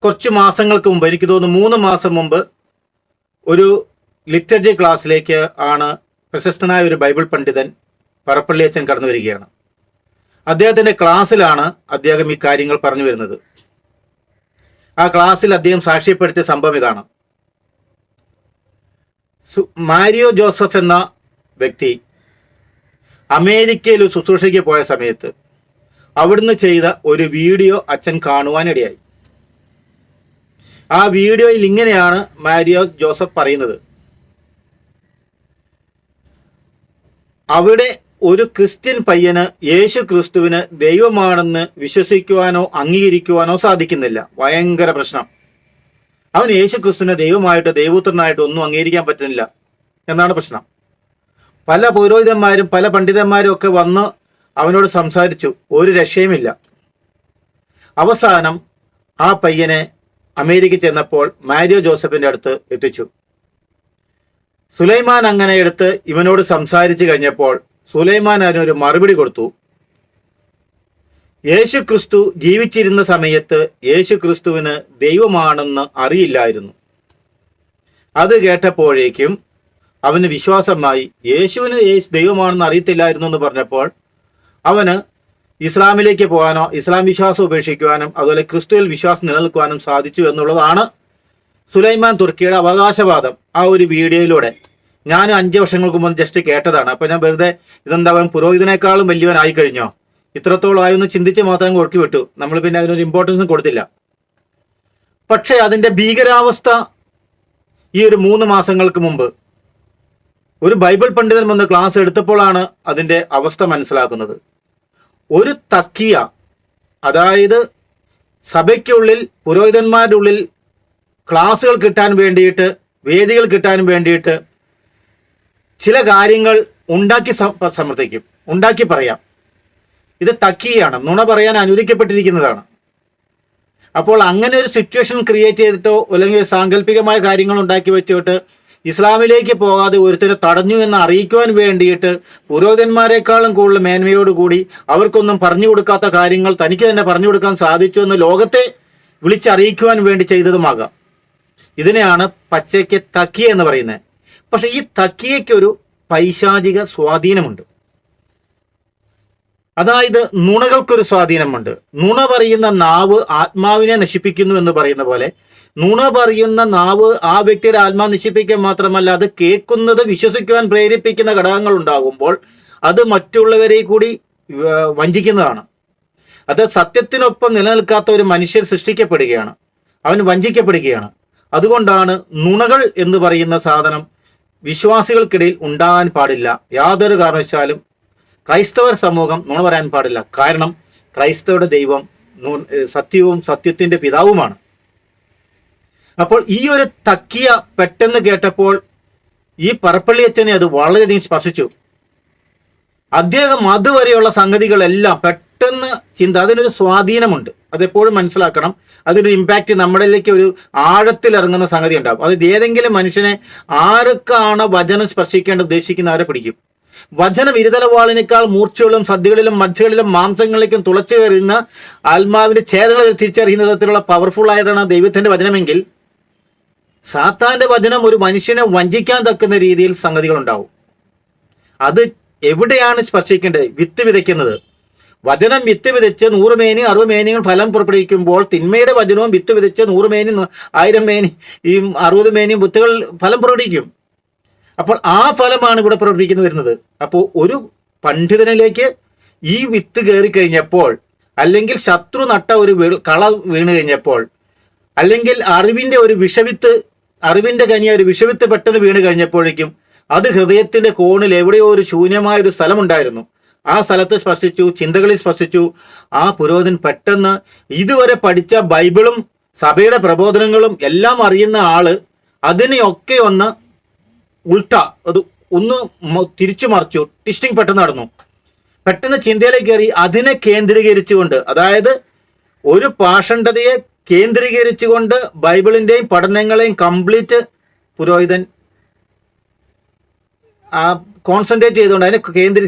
കുറച്ച് മാസങ്ങൾക്ക് മുമ്പ്, എനിക്ക് തോന്നുന്നു 3 മാസം മുമ്പ്, ഒരു ലിറ്റർജി ക്ലാസ്സിലേക്ക് ആണ് പ്രശസ്തനായ ഒരു ബൈബിൾ പണ്ഡിതൻ പറപ്പള്ളി അച്ഛൻ കടന്നു വരികയാണ്. അദ്ദേഹത്തിൻ്റെ ക്ലാസ്സിലാണ് അദ്ദേഹം ഈ കാര്യങ്ങൾ പറഞ്ഞു വരുന്നത്. ആ ക്ലാസ്സിൽ അദ്ദേഹം സാക്ഷ്യപ്പെടുത്തിയ സംഭവം ഇതാണ്. മാരിയോ ജോസഫ് എന്ന വ്യക്തി അമേരിക്കയിൽ ശുശ്രൂഷയ്ക്ക് പോയ സമയത്ത് അവിടുന്ന് ചെയ്ത ഒരു വീഡിയോ അച്ഛൻ കാണുവാനിടയായി. ആ വീഡിയോയിൽ ഇങ്ങനെയാണ് മാരിയോ ജോസഫ് പറയുന്നത്: അവിടെ ഒരു ക്രിസ്ത്യൻ പയ്യന് യേശു ക്രിസ്തുവിന് ദൈവമാണെന്ന് വിശ്വസിക്കുവാനോ അംഗീകരിക്കുവാനോ സാധിക്കുന്നില്ല. ഭയങ്കര പ്രശ്നം. അവൻ യേശു ക്രിസ്തുവിനെ ദൈവമായിട്ട് ദൈവപുത്രനായിട്ട് ഒന്നും അംഗീകരിക്കാൻ പറ്റുന്നില്ല എന്നാണ് പ്രശ്നം. പല പുരോഹിതന്മാരും പല പണ്ഡിതന്മാരും ഒക്കെ വന്ന് അവനോട് സംസാരിച്ചു, ഒരു രക്ഷയുമില്ല. അവസാനം ആ പയ്യനെ അമേരിക്ക ചെന്നപ്പോൾ മാരിയോ ജോസഫിന്റെ അടുത്ത് എത്തിച്ചു. സുലൈമാൻ അങ്ങനെ എടുത്ത് ഇവനോട് സംസാരിച്ചു കഴിഞ്ഞപ്പോൾ സുലൈമാൻ അതിനൊരു മറുപടി കൊടുത്തു. യേശു ക്രിസ്തു ജീവിച്ചിരുന്ന സമയത്ത് യേശു ക്രിസ്തുവിന് ദൈവമാണെന്ന് അറിയില്ലായിരുന്നു. അത് കേട്ടപ്പോഴേക്കും അവന് വിശ്വാസമായി. യേശുവിന് ദൈവമാണെന്ന് അറിയത്തില്ലായിരുന്നു എന്ന് പറഞ്ഞപ്പോൾ അവന് ഇസ്ലാമിലേക്ക് പോകാനോ ഇസ്ലാം വിശ്വാസം ഉപേക്ഷിക്കുവാനും അതുപോലെ ക്രിസ്തുവിൽ വിശ്വാസം നിലനിൽക്കുവാനും സാധിച്ചു എന്നുള്ളതാണ് സുലൈമാൻ തുർക്കിയുടെ അവകാശവാദം. ആ ഒരു വീഡിയോയിലൂടെ ഞാൻ 5 വർഷങ്ങൾക്ക് മുമ്പ് ജസ്റ്റ് കേട്ടതാണ്. അപ്പോൾ ഞാൻ വെറുതെ ഇതെന്താ അവൻ പുരോഹിതനേക്കാളും വലിയവനായി കഴിഞ്ഞോ, ഇത്രത്തോളം ആയൊന്ന് ചിന്തിച്ച് മാത്രം കൊടുക്കി വിട്ടു. നമ്മൾ പിന്നെ അതിനൊരു ഇമ്പോർട്ടൻസും കൊടുത്തില്ല. പക്ഷേ അതിൻ്റെ ഭീകരാവസ്ഥ ഈ ഒരു 3 മാസങ്ങൾക്ക് മുമ്പ് ഒരു ബൈബിൾ പണ്ഡിതൻ വന്ന് ക്ലാസ് എടുത്തപ്പോഴാണ് അതിൻ്റെ അവസ്ഥ മനസ്സിലാക്കുന്നത്. ഒരു തക്കിയ, അതായത് സഭയ്ക്കുള്ളിൽ പുരോഹിതന്മാരുടെ ഉള്ളിൽ ക്ലാസ്സുകൾ കിട്ടാൻ വേണ്ടിയിട്ട്, വേദികൾ കിട്ടാൻ വേണ്ടിയിട്ട് ചില കാര്യങ്ങൾ ഉണ്ടാക്കി സമർത്ഥിക്കും, ഉണ്ടാക്കി പറയാം. ഇത് തക്കിയാണ്, നുണ പറയാൻ അനുവദിക്കപ്പെട്ടിരിക്കുന്നതാണ്. അപ്പോൾ അങ്ങനെ ഒരു സിറ്റുവേഷൻ ക്രിയേറ്റ് ചെയ്തിട്ടോ അല്ലെങ്കിൽ സാങ്കല്പികമായ കാര്യങ്ങൾ ഉണ്ടാക്കി വെച്ചിട്ട് ഇസ്ലാമിലേക്ക് പോകാതെ ഒരുത്തരെ തടഞ്ഞു എന്ന് അറിയിക്കുവാൻ വേണ്ടിയിട്ട് പുരോഹിതന്മാരെക്കാളും കൂടുതൽ മേന്മയോടുകൂടി അവർക്കൊന്നും പറഞ്ഞു കൊടുക്കാത്ത കാര്യങ്ങൾ തനിക്ക് തന്നെ പറഞ്ഞു കൊടുക്കാൻ സാധിച്ചു എന്ന് ലോകത്തെ വിളിച്ചറിയിക്കുവാൻ വേണ്ടി ചെയ്തതുമാകാം. ഇതിനെയാണ് പച്ചയ്ക്ക് തക്കിയ എന്ന് പറയുന്നത്. പക്ഷെ ഈ തക്കിയയ്ക്കൊരു പൈശാചിക സ്വാധീനമുണ്ട്. അതായത് നുണകൾക്കൊരു സ്വാധീനമുണ്ട്. നുണ പറയുന്ന നാവ് ആത്മാവിനെ നശിപ്പിക്കുന്നു എന്ന് പറയുന്ന പോലെ നുണ പറയുന്ന നാവ് ആ വ്യക്തിയുടെ ആത്മാവ് നശിപ്പിക്കാൻ മാത്രമല്ല, അത് കേൾക്കുന്നത് വിശ്വസിക്കുവാൻ പ്രേരിപ്പിക്കുന്ന ഘടകങ്ങൾ ഉണ്ടാകുമ്പോൾ അത് മറ്റുള്ളവരെ കൂടി വഞ്ചിക്കുന്നതാണ്. അത് സത്യത്തിനൊപ്പം നിലനിൽക്കാത്ത ഒരു മനുഷ്യൻ സൃഷ്ടിക്കപ്പെടുകയാണ്, അവൻ വഞ്ചിക്കപ്പെടുകയാണ്. അതുകൊണ്ടാണ് നുണകൾ എന്ന് പറയുന്ന സാധനം വിശ്വാസികൾക്കിടയിൽ ഉണ്ടാകാൻ പാടില്ല. യാതൊരു കാരണവശാലും ക്രൈസ്തവർ സമൂഹം നുണ പറയാൻ പാടില്ല. കാരണം ക്രൈസ്തവരുടെ ദൈവം സത്യവും സത്യത്തിൻ്റെ പിതാവുമാണ്. അപ്പോൾ ഈ ഒരു തക്കിയ പെട്ടെന്ന് കേട്ടപ്പോൾ ഈ പറപ്പള്ളി അച്ഛനെ അത് വളരെയധികം സ്പർശിച്ചു. അദ്ദേഹം അതുവരെയുള്ള സംഗതികളെല്ലാം പെട്ടെന്ന് അതിനൊരു സ്വാധീനമുണ്ട്. അതെപ്പോഴും മനസ്സിലാക്കണം. അതിനൊരു ഇമ്പാക്റ്റ് നമ്മളിലേക്ക് ഒരു ആഴത്തിലിറങ്ങുന്ന സംഗതി ഉണ്ടാകും. അത് ഏതെങ്കിലും മനുഷ്യനെ ആർക്കാണ് വചനം സ്പർശിക്കേണ്ട ഉദ്ദേശിക്കുന്ന അവരെ പിടിക്കും. വചനം ഇരുതലവാളിനേക്കാൾ മൂർച്ചകളിലും സദ്യകളിലും മജ്ജകളിലും മാംസങ്ങളിലേക്കും തുളച്ചു കയറുന്ന ആത്മാവിന്റെ ഛേദങ്ങളെ തിരിച്ചറിയുന്ന തരത്തിലുള്ള പവർഫുൾ ആയിട്ടാണ് ദൈവത്തിന്റെ വചനമെങ്കിൽ സാത്താന്റെ വചനം ഒരു മനുഷ്യനെ വഞ്ചിക്കാൻ തക്കുന്ന രീതിയിൽ സംഗതികൾ ഉണ്ടാവും. അത് എവിടെയാണ് സ്പർശിക്കേണ്ടത്? വിത്ത് വിതയ്ക്കുന്നത്. വചനം വിത്ത് വിതച്ച് 100 മേനി 60 മേനികൾ ഫലം പുറപ്പെടുവിക്കുമ്പോൾ തിന്മയുടെ വചനവും വിത്ത് വിതച്ച് 100 മേനി 1000 മേനി ഈ 60 മേനിയും വിത്തുകൾ ഫലം പുറപ്പെടുവിക്കും. അപ്പോൾ ആ ഫലമാണ് ഇവിടെ പ്രവർത്തിക്കുന്നത് വരുന്നത്. അപ്പോൾ ഒരു പണ്ഡിതനിലേക്ക് ഈ വിത്ത് കയറി കഴിഞ്ഞപ്പോൾ, അല്ലെങ്കിൽ ശത്രു നട്ട ഒരു കള വീണ് കഴിഞ്ഞപ്പോൾ, അല്ലെങ്കിൽ അറിവിന്റെ കനിയ ഒരു വിഷവിത്ത് പെട്ടെന്ന് വീണ് കഴിഞ്ഞപ്പോഴേക്കും അത് ഹൃദയത്തിന്റെ കോണിൽ എവിടെയോ ഒരു ശൂന്യമായ ഒരു സ്ഥലമുണ്ടായിരുന്നു. ആ സ്ഥലത്ത് സ്പർശിച്ചു, ചിന്തകളിൽ സ്പർശിച്ചു. ആ പുരോഹിതൻ പെട്ടെന്ന് ഇതുവരെ പഠിച്ച ബൈബിളും സഭയുടെ പ്രബോധനങ്ങളും എല്ലാം അറിയുന്ന ആള് അതിനെയൊക്കെ ഒന്ന് അത് ഒന്ന് തിരിച്ചു മറിച്ചു. ട്വിസ്റ്റിംഗ് പെട്ടെന്ന് നടന്നു. പെട്ടെന്ന് ചിന്തയിലേക്ക് കയറി അതിനെ കേന്ദ്രീകരിച്ചുകൊണ്ട്, അതായത് ഒരു പാഷണ്ഡതയെ കേന്ദ്രീകരിച്ചുകൊണ്ട് ബൈബിളിൻ്റെയും പഠനങ്ങളെയും കംപ്ലീറ്റ് പുരോഹിതൻ കോൺസെൻട്രേറ്റ് ചെയ്തുകൊണ്ട്, അതിനെ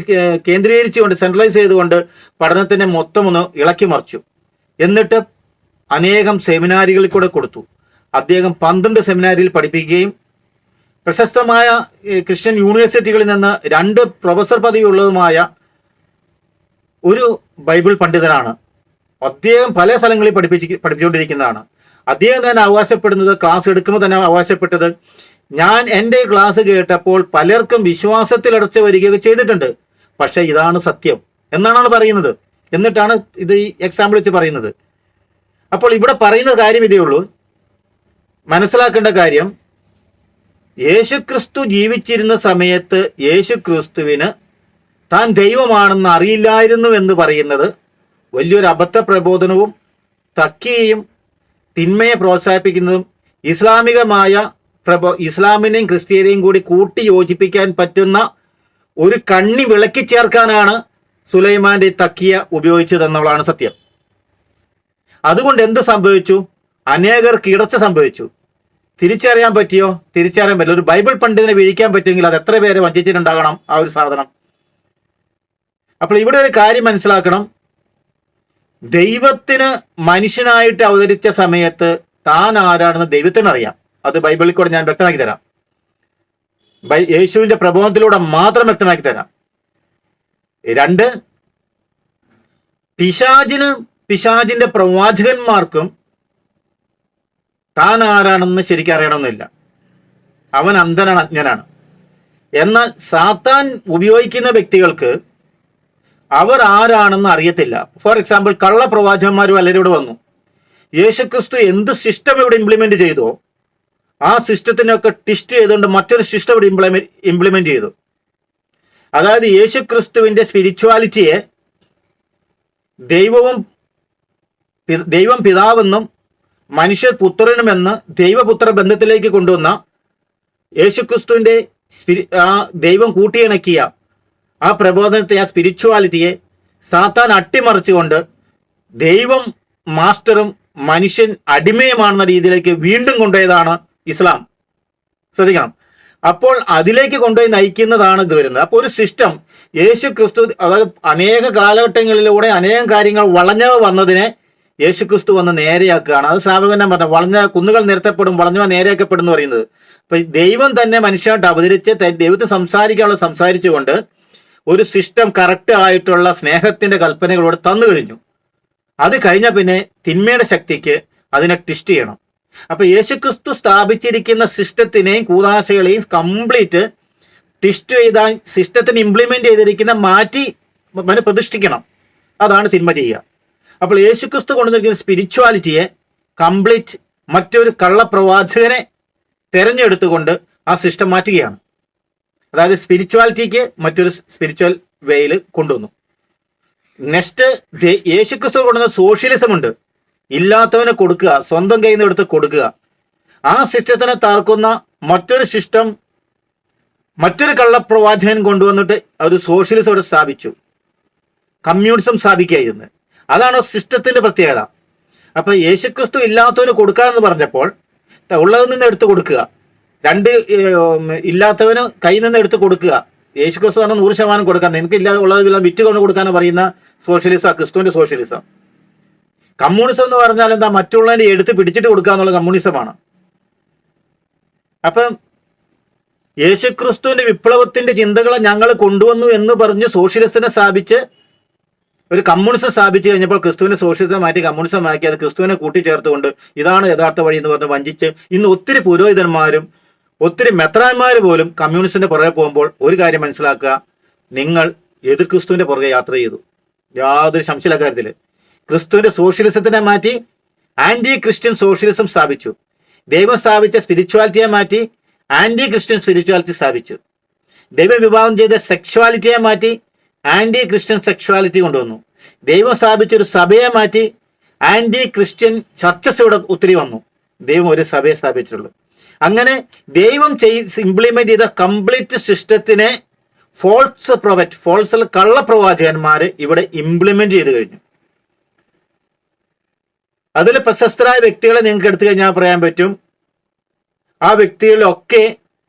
കേന്ദ്രീകരിച്ചുകൊണ്ട്, സെൻട്രലൈസ് ചെയ്തുകൊണ്ട് പഠനത്തിനെ മൊത്തം ഒന്ന് ഇളക്കി മറിച്ചു. എന്നിട്ട് അനേകം സെമിനാരികളിൽ കൂടെ കൊടുത്തു. അദ്ദേഹം 12 സെമിനാരിയിൽ പഠിപ്പിക്കുകയും പ്രശസ്തമായ ക്രിസ്ത്യൻ യൂണിവേഴ്സിറ്റികളിൽ നിന്ന് 2 പ്രൊഫസർ പദവി ഉള്ളതുമായ ഒരു ബൈബിൾ പണ്ഡിതനാണ്. അദ്ദേഹം പല സ്ഥലങ്ങളിൽ പഠിപ്പിച്ചുകൊണ്ടിരിക്കുന്നതാണ്. അദ്ദേഹം തന്നെ അവകാശപ്പെടുന്നത്, ക്ലാസ് എടുക്കുമ്പോൾ തന്നെ അവകാശപ്പെട്ടത്, ഞാൻ എൻ്റെ ക്ലാസ് കേട്ടപ്പോൾ പലർക്കും വിശ്വാസത്തിലടച്ച് വരികയൊക്കെ ചെയ്തിട്ടുണ്ട്, പക്ഷെ ഇതാണ് സത്യം എന്നാണ് പറയുന്നത്. എന്നിട്ടാണ് ഇത് ഈ എക്സാമ്പിൾ വെച്ച് പറയുന്നത്. അപ്പോൾ ഇവിടെ പറയുന്ന കാര്യം ഇതേ ഉള്ളൂ. മനസ്സിലാക്കേണ്ട കാര്യം, യേശുക്രിസ്തു ജീവിച്ചിരുന്ന സമയത്ത് യേശുക്രിസ്തുവിന് താൻ ദൈവമാണെന്ന് അറിയില്ലായിരുന്നു എന്ന് പറയുന്നത് വലിയൊരു അബദ്ധ പ്രബോധനവും തക്കിയയും തിന്മയെ പ്രോത്സാഹിപ്പിക്കുന്നതും ഇസ്ലാമിനെയും ക്രിസ്ത്യനെയും കൂടി കൂട്ടി യോജിപ്പിക്കാൻ പറ്റുന്ന ഒരു കണ്ണി വിളക്കി ചേർക്കാനാണ് സുലൈമാന്റെ തക്കിയ ഉപയോഗിച്ചതെന്നുള്ളതാണ് സത്യം. അതുകൊണ്ട് എന്ത് സംഭവിച്ചു? അനേകർക്ക് ഇടർച്ച സംഭവിച്ചു. തിരിച്ചറിയാൻ പറ്റിയോ? തിരിച്ചറിയാൻ പറ്റില്ല. ഒരു ബൈബിൾ പണ്ഡിതനെ വീഴിക്കാൻ പറ്റുമെങ്കിൽ അത് എത്ര പേരെ വഞ്ചിച്ചിട്ടുണ്ടാകണം ആ ഒരു സാധനം. അപ്പോൾ ഇവിടെ ഒരു കാര്യം മനസ്സിലാക്കണം. ദൈവത്തിന് മനുഷ്യനായിട്ട് അവതരിച്ച സമയത്ത് താൻ ആരാണെന്ന് ദൈവത്തിന് അറിയാം. അത് ബൈബിളിൽ കൂടെ ഞാൻ വ്യക്തമാക്കി തരാം. യേശുവിന്റെ പ്രബോധനത്തിലൂടെ മാത്രം വ്യക്തമാക്കി തരാം. 2, പിശാചിന്റെ പ്രവാചകന്മാർക്കും താൻ ആരാണെന്ന് ശരിക്കും അറിയണമെന്നില്ല. അവൻ അന്ധനാണ്, അജ്ഞനാണ്. എന്നാൽ സാത്താൻ ഉപയോഗിക്കുന്ന വ്യക്തികൾക്ക് അവർ ആരാണെന്ന് അറിയത്തില്ല. ഫോർ എക്സാമ്പിൾ, കള്ളപ്രവാചകന്മാർ പലരും ഇവിടെ വന്നു. യേശുക്രിസ്തു എന്ത് സിസ്റ്റം ഇവിടെ ഇംപ്ലിമെന്റ് ചെയ്തോ ആ സിസ്റ്റത്തിനൊക്കെ ട്വിസ്റ്റ് ചെയ്തുകൊണ്ട് മറ്റൊരു സിസ്റ്റം ഇവിടെ ഇംപ്ലിമെന്റ് ചെയ്തു. അതായത് യേശുക്രിസ്തുവിന്റെ സ്പിരിച്വാലിറ്റിയെ ദൈവം പിതാവെന്നും മനുഷ്യർ പുത്രനുമെന്ന് ദൈവപുത്ര ബന്ധത്തിലേക്ക് കൊണ്ടുവന്ന യേശുക്രിസ്തുവിന്റെ ദൈവം കൂട്ടിയിണക്കിയ ആ പ്രബോധനത്തെ, ആ സ്പിരിച്വാലിറ്റിയെ സാത്താൻ അട്ടിമറിച്ചുകൊണ്ട് ദൈവം മാസ്റ്ററും മനുഷ്യൻ അടിമയുമാണെന്ന രീതിയിലേക്ക് വീണ്ടും കൊണ്ടുപോയതാണ് ഇസ്ലാം. ശ്രദ്ധിക്കണം. അപ്പോൾ അതിലേക്ക് കൊണ്ടുപോയി നയിക്കുന്നതാണ് ഇത് വരുന്നത്. അപ്പോൾ ഒരു സിസ്റ്റം യേശുക്രിസ്തു, അതായത് അനേക കാലഘട്ടങ്ങളിലൂടെ അനേകം കാര്യങ്ങൾ വളഞ്ഞവ വന്നതിനെ യേശുക്രിസ്തു വന്ന് നേരെയാക്കുകയാണ്. അത് ശ്രാവകൻ പറഞ്ഞ വളഞ്ഞ കുന്നുകൾ നിരത്തപ്പെടും, വളഞ്ഞവ നേരെയാക്കപ്പെടും എന്ന് പറയുന്നത്. അപ്പൊ ദൈവം തന്നെ മനുഷ്യനായിട്ട് അവതരിച്ച് ദൈവത്തിന് സംസാരിക്കാനുള്ള സംസാരിച്ചുകൊണ്ട് ഒരു സിസ്റ്റം കറക്റ്റ് ആയിട്ടുള്ള സ്നേഹത്തിന്റെ കൽപ്പനകളോട് തന്നു കഴിഞ്ഞു. അത് കഴിഞ്ഞ പിന്നെ തിന്മയുടെ ശക്തിക്ക് അതിനെ ട്വിസ്റ്റ് ചെയ്യണം. അപ്പൊ യേശുക്രിസ്തു സ്ഥാപിച്ചിരിക്കുന്ന സിസ്റ്റത്തിനെയും കൂദാശകളെയും കംപ്ലീറ്റ് ട്വിസ്റ്റ് ചെയ്ത സിസ്റ്റത്തിന് ഇംപ്ലിമെന്റ് ചെയ്തിരിക്കുന്ന മാറ്റി പ്രതിഷ്ഠിക്കണം. അതാണ് തിന്മ ചെയ്യുക. അപ്പോൾ യേശുക്രിസ്തു കൊണ്ടുവന്നിരിക്കുന്ന സ്പിരിച്വാലിറ്റിയെ കംപ്ലീറ്റ് മറ്റൊരു കള്ളപ്രവാചകനെ തെരഞ്ഞെടുത്തുകൊണ്ട് ആ സിസ്റ്റം മാറ്റുകയാണ്. അതായത് സ്പിരിച്വാലിറ്റിക്ക് മറ്റൊരു സ്പിരിച്വൽ വേയിൽ കൊണ്ടുവന്നു. നെക്സ്റ്റ്, യേശുക്രിസ്തു കൊണ്ടുവന്ന സോഷ്യലിസം ഉണ്ട്. ഇല്ലാത്തവനെ കൊടുക്കുക, സ്വന്തം കയ്യിൽ നിന്ന് എടുത്ത് കൊടുക്കുക. ആ സിസ്റ്റത്തിനെ തകർക്കുന്ന മറ്റൊരു സിസ്റ്റം മറ്റൊരു കള്ളപ്രവാചകൻ കൊണ്ടുവന്നിട്ട് ഒരു സോഷ്യലിസം അവിടെ സ്ഥാപിച്ചു, കമ്മ്യൂണിസം സ്ഥാപിക്കുകയായിരുന്നു. അതാണ് സിസ്റ്റത്തിന്റെ പ്രത്യേകത. അപ്പൊ യേശുക്രിസ്തു ഇല്ലാത്തവന് കൊടുക്കുക എന്ന് പറഞ്ഞപ്പോൾ ഉള്ളതിൽ നിന്ന് എടുത്ത് കൊടുക്കുക, ഇല്ലാത്തവന് കയ്യിൽ നിന്ന് എടുത്ത് കൊടുക്കുക. യേശുക്രിസ്തു പറഞ്ഞാൽ 100% കൊടുക്കാൻ, എനിക്കില്ല ഉള്ളതെല്ലാം വിറ്റ് കൊണ്ട് കൊടുക്കാന്ന് പറയുന്ന സോഷ്യലിസം ക്രിസ്തുവിന്റെ സോഷ്യലിസം. കമ്മ്യൂണിസം എന്ന് പറഞ്ഞാൽ എന്താ? മറ്റുള്ളവനെ എടുത്ത് പിടിച്ചിട്ട് കൊടുക്കുക എന്നുള്ള കമ്മ്യൂണിസമാണ്. അപ്പം യേശുക്രിസ്തുവിന്റെ വിപ്ലവത്തിന്റെ ചിന്തകളെ ഞങ്ങൾ കൊണ്ടുവന്നു എന്ന് പറഞ്ഞ് സോഷ്യലിസത്തിനെ സ്ഥാപിച്ച് ഒരു കമ്മ്യൂണിസം സ്ഥാപിച്ചു കഴിഞ്ഞപ്പോൾ ക്രിസ്തുവിനെ സോഷ്യലിസം മാറ്റി കമ്മ്യൂണിസം ആക്കി അത് ക്രിസ്തുവിനെ കൂട്ടിച്ചേർത്തുകൊണ്ട് ഇതാണ് യഥാർത്ഥ വഴി എന്ന് പറഞ്ഞ് വഞ്ചിച്ച് ഇന്ന് ഒത്തിരി പുരോഹിതന്മാരും ഒത്തിരി മെത്രാന്മാർ പോലും കമ്മ്യൂണിസ്റ്റിന്റെ പുറകെ പോകുമ്പോൾ ഒരു കാര്യം മനസ്സിലാക്കുക, നിങ്ങൾ എതിർ ക്രിസ്തുവിന്റെ പുറകെ യാത്ര ചെയ്തു. യാതൊരു സംശയ കാര്യത്തിൽ ക്രിസ്തുവിന്റെ സോഷ്യലിസത്തിനെ മാറ്റി ആന്റി ക്രിസ്ത്യൻ സോഷ്യലിസം സ്ഥാപിച്ചു. ദൈവം സ്ഥാപിച്ച സ്പിരിച്വാലിറ്റിയെ മാറ്റി ആന്റി ക്രിസ്ത്യൻ സ്പിരിച്വാലിറ്റി സ്ഥാപിച്ചു. ദൈവം വിഭാഗം ചെയ്ത സെക്ഷുവാലിറ്റിയെ മാറ്റി ആന്റി ക്രിസ്ത്യൻ സെക്ഷുവാലിറ്റി കൊണ്ടുവന്നു. ദൈവം സ്ഥാപിച്ചൊരു സഭയെ മാറ്റി ആന്റി ക്രിസ്ത്യൻ ചർച്ചസ് ഇവിടെ ഒത്തിരി വന്നു. ദൈവം ഒരു സഭയെ സ്ഥാപിച്ചിട്ടുള്ളൂ. അങ്ങനെ ദൈവം ഇംപ്ലിമെന്റ് ചെയ്ത കംപ്ലീറ്റ് സിസ്റ്റത്തിനെ ഫോൾസ് കള്ളപ്രവാചകന്മാർ ഇവിടെ ഇംപ്ലിമെന്റ് ചെയ്ത് കഴിഞ്ഞു. അതിൽ പ്രശസ്തരായ വ്യക്തികളെ നിങ്ങൾക്ക് എടുത്തു കഴിഞ്ഞാൽ പറയാൻ പറ്റും. ആ വ്യക്തികളിലൊക്കെ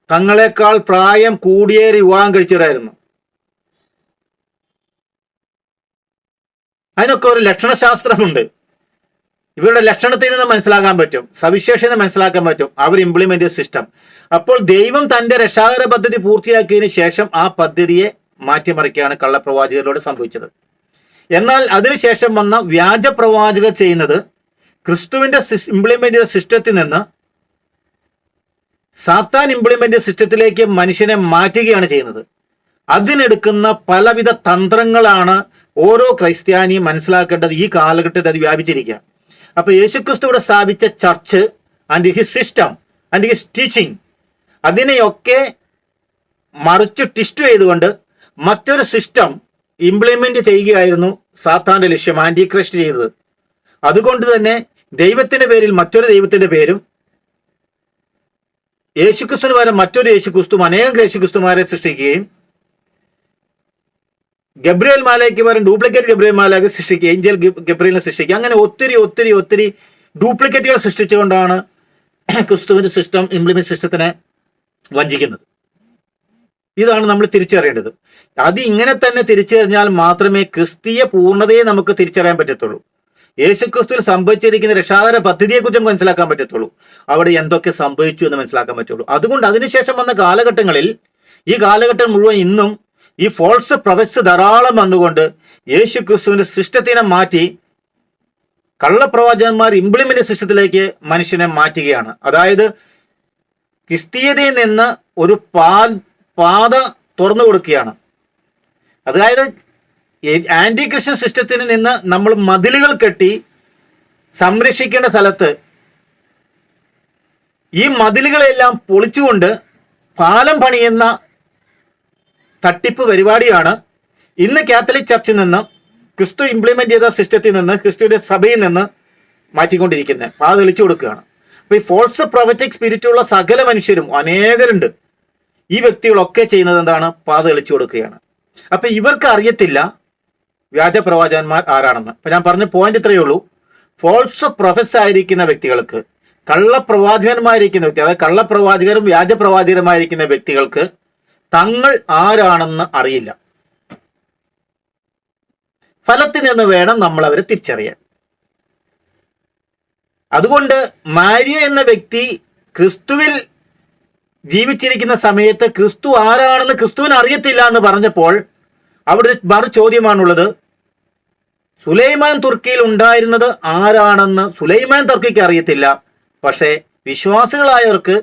തങ്ങളെക്കാൾ പ്രായം കൂടിയേറി വിവാഹം കഴിച്ചവരായിരുന്നു. അതിനൊക്കെ ഒരു ലക്ഷണശാസ്ത്രമുണ്ട്. ഇവരുടെ ലക്ഷണത്തിൽ നിന്ന് മനസ്സിലാക്കാൻ പറ്റും, സവിശേഷത മനസ്സിലാക്കാൻ പറ്റും, അവർ ഇംപ്ലിമെന്റ് ചെയ്ത സിസ്റ്റം. അപ്പോൾ ദൈവം തന്റെ രക്ഷാകര പദ്ധതി പൂർത്തിയാക്കിയതിനു ശേഷം ആ പദ്ധതിയെ മാറ്റിമറിക്കുകയാണ് കള്ളപ്രവാചകരിലൂടെ സംഭവിച്ചത്. എന്നാൽ അതിനുശേഷം വന്ന വ്യാജ പ്രവാചകർ ചെയ്യുന്നത് ക്രിസ്തുവിന്റെ ഇംപ്ലിമെന്റ് ചെയ്ത സിസ്റ്റത്തിൽ നിന്ന് സാത്താൻ ഇംപ്ലിമെന്റ് ചെയ്ത സിസ്റ്റത്തിലേക്ക് മനുഷ്യനെ മാറ്റുകയാണ് ചെയ്യുന്നത്. അതിനെടുക്കുന്ന പലവിധ തന്ത്രങ്ങളാണ് ഓരോ ക്രൈസ്ത്യാനിയും മനസ്സിലാക്കേണ്ടത്. ഈ കാലഘട്ടത്തിൽ അത് വ്യാപിച്ചിരിക്കുക. അപ്പൊ യേശുക്രിസ്തു ഇവിടെ സ്ഥാപിച്ച church and his system and his teaching, അതിനെയൊക്കെ മറിച്ച് ട്വിസ്റ്റ് ചെയ്തുകൊണ്ട് മറ്റൊരു സിസ്റ്റം ഇംപ്ലിമെന്റ് ചെയ്യുകയായിരുന്നു സാത്താന്റെ ലക്ഷ്യം, ആന്റി ക്രൈസ്റ്റ് ചെയ്തത്. അതുകൊണ്ട് തന്നെ ദൈവത്തിന്റെ പേരിൽ മറ്റൊരു ദൈവത്തിന്റെ പേരും യേശുക്രിസ്തുവിന് പകരം മറ്റൊരു യേശുക്രിസ്തുവും അനേകം യേശുക്രിസ്തുമാരെ സൃഷ്ടിക്കുകയും ഗബ്രിയേൽ മാലായ്ക്ക് പകരം ഡ്യൂപ്ലിക്കേറ്റ് ഗബ്രിയേൽ മാലാഖ സൃഷ്ടിക്കുക, ഏഞ്ചൽ ഗബ്രിയേലിനെ സൃഷ്ടിക്കുക. അങ്ങനെ ഒത്തിരി ഒത്തിരി ഒത്തിരി ഡ്യൂപ്ലിക്കേറ്റുകൾ സൃഷ്ടിച്ചുകൊണ്ടാണ് ക്രിസ്തുവിന്റെ സിസ്റ്റം ഇംപ്ലിമെന്റ് സിസ്റ്റത്തിനെ വഞ്ചിക്കുന്നത്. ഇതാണ് നമ്മൾ തിരിച്ചറിയേണ്ടത്. അത് ഇങ്ങനെ തന്നെ തിരിച്ചറിഞ്ഞാൽ മാത്രമേ ക്രിസ്തീയ പൂർണ്ണതയെ നമുക്ക് തിരിച്ചറിയാൻ പറ്റത്തുള്ളൂ. യേശുക്രിസ്തുവിൽ സംഭവിച്ചിരിക്കുന്ന രക്ഷാകര പദ്ധതിയെക്കുറിച്ച് മനസ്സിലാക്കാൻ പറ്റത്തുള്ളൂ. അവിടെ എന്തൊക്കെ സംഭവിച്ചു എന്ന് മനസ്സിലാക്കാൻ പറ്റുള്ളൂ. അതുകൊണ്ട് അതിനുശേഷം വന്ന കാലഘട്ടങ്ങളിൽ, ഈ കാലഘട്ടം മുഴുവൻ ഇന്നും ഈ ഫോൾസ് പ്രൊഫറ്റ്സ് ധാരാളം വന്നുകൊണ്ട് യേശുക്രിസ്തുവിന്റെ സിസ്റ്റത്തിനെ മാറ്റി കള്ളപ്രവാചകന്മാർ ഇംപ്ലിമെന്റ് സിസ്റ്റത്തിലേക്ക് മനുഷ്യനെ മാറ്റുകയാണ്. അതായത് ക്രിസ്തീയതയിൽ നിന്ന് ഒരു പാത തുറന്നു കൊടുക്കുകയാണ്. അതായത് ആന്റി ക്രിസ്ത്യൻ സിസ്റ്റത്തിൽ നിന്ന് നമ്മൾ മതിലുകൾ കെട്ടി സംരക്ഷിക്കേണ്ട സ്ഥലത്ത് ഈ മതിലുകളെല്ലാം പൊളിച്ചുകൊണ്ട് പാലം പണിയുന്ന തട്ടിപ്പ് പരിപാടിയാണ് ഇന്ന് കാത്തലിക് ചർച്ചിൽ നിന്ന്, ക്രിസ്തു ഇംപ്ലിമെന്റ് ചെയ്ത സിസ്റ്റത്തിൽ നിന്ന്, ക്രിസ്തുവിന്റെ സഭയിൽ നിന്ന് മാറ്റിക്കൊണ്ടിരിക്കുന്നത്. പാത തെളിച്ചു കൊടുക്കുകയാണ്. അപ്പൊ ഈ ഫോൾസ് പ്രൊഫറ്റിക് സ്പിരിറ്റുള്ള സകല മനുഷ്യരും അനേകരുണ്ട്. ഈ വ്യക്തികളൊക്കെ ചെയ്യുന്നത് എന്താണ്? പാത തെളിച്ചു കൊടുക്കുകയാണ്. അപ്പൊ ഇവർക്ക് അറിയത്തില്ല വ്യാജ പ്രവാചകന്മാർ ആരാണെന്ന്. അപ്പൊ ഞാൻ പറഞ്ഞ പോയിന്റ് ഇത്രയേ ഉള്ളൂ. ഫോൾസ് പ്രൊഫസ് ആയിരിക്കുന്ന വ്യക്തികൾക്ക്, കള്ളപ്രവാചകന്മാരിക്കുന്ന വ്യക്തി, അതായത് കള്ളപ്രവാചകരും വ്യാജ പ്രവാചകരുമായിരിക്കുന്ന വ്യക്തികൾക്ക് തങ്ങൾ ആരാണെന്ന് അറിയില്ല. ഫലത്തിൽ നിന്ന് വേണം നമ്മൾ അവരെ തിരിച്ചറിയാൻ. അതുകൊണ്ട് മാരിയ എന്ന വ്യക്തി ക്രിസ്തുവിൽ ജീവിച്ചിരിക്കുന്ന സമയത്ത് ക്രിസ്തു ആരാണെന്ന് ക്രിസ്തുവിന് അറിയത്തില്ല എന്ന് പറഞ്ഞപ്പോൾ അവിടെ മറു ചോദ്യമാണുള്ളത്. സുലൈമാൻ തുർക്കിയിൽ ഉണ്ടായിരുന്നത് ആരാണെന്ന് സുലൈമാൻ തുർക്കിക്ക് അറിയത്തില്ല. പക്ഷേ വിശ്വാസികളായവർക്ക്,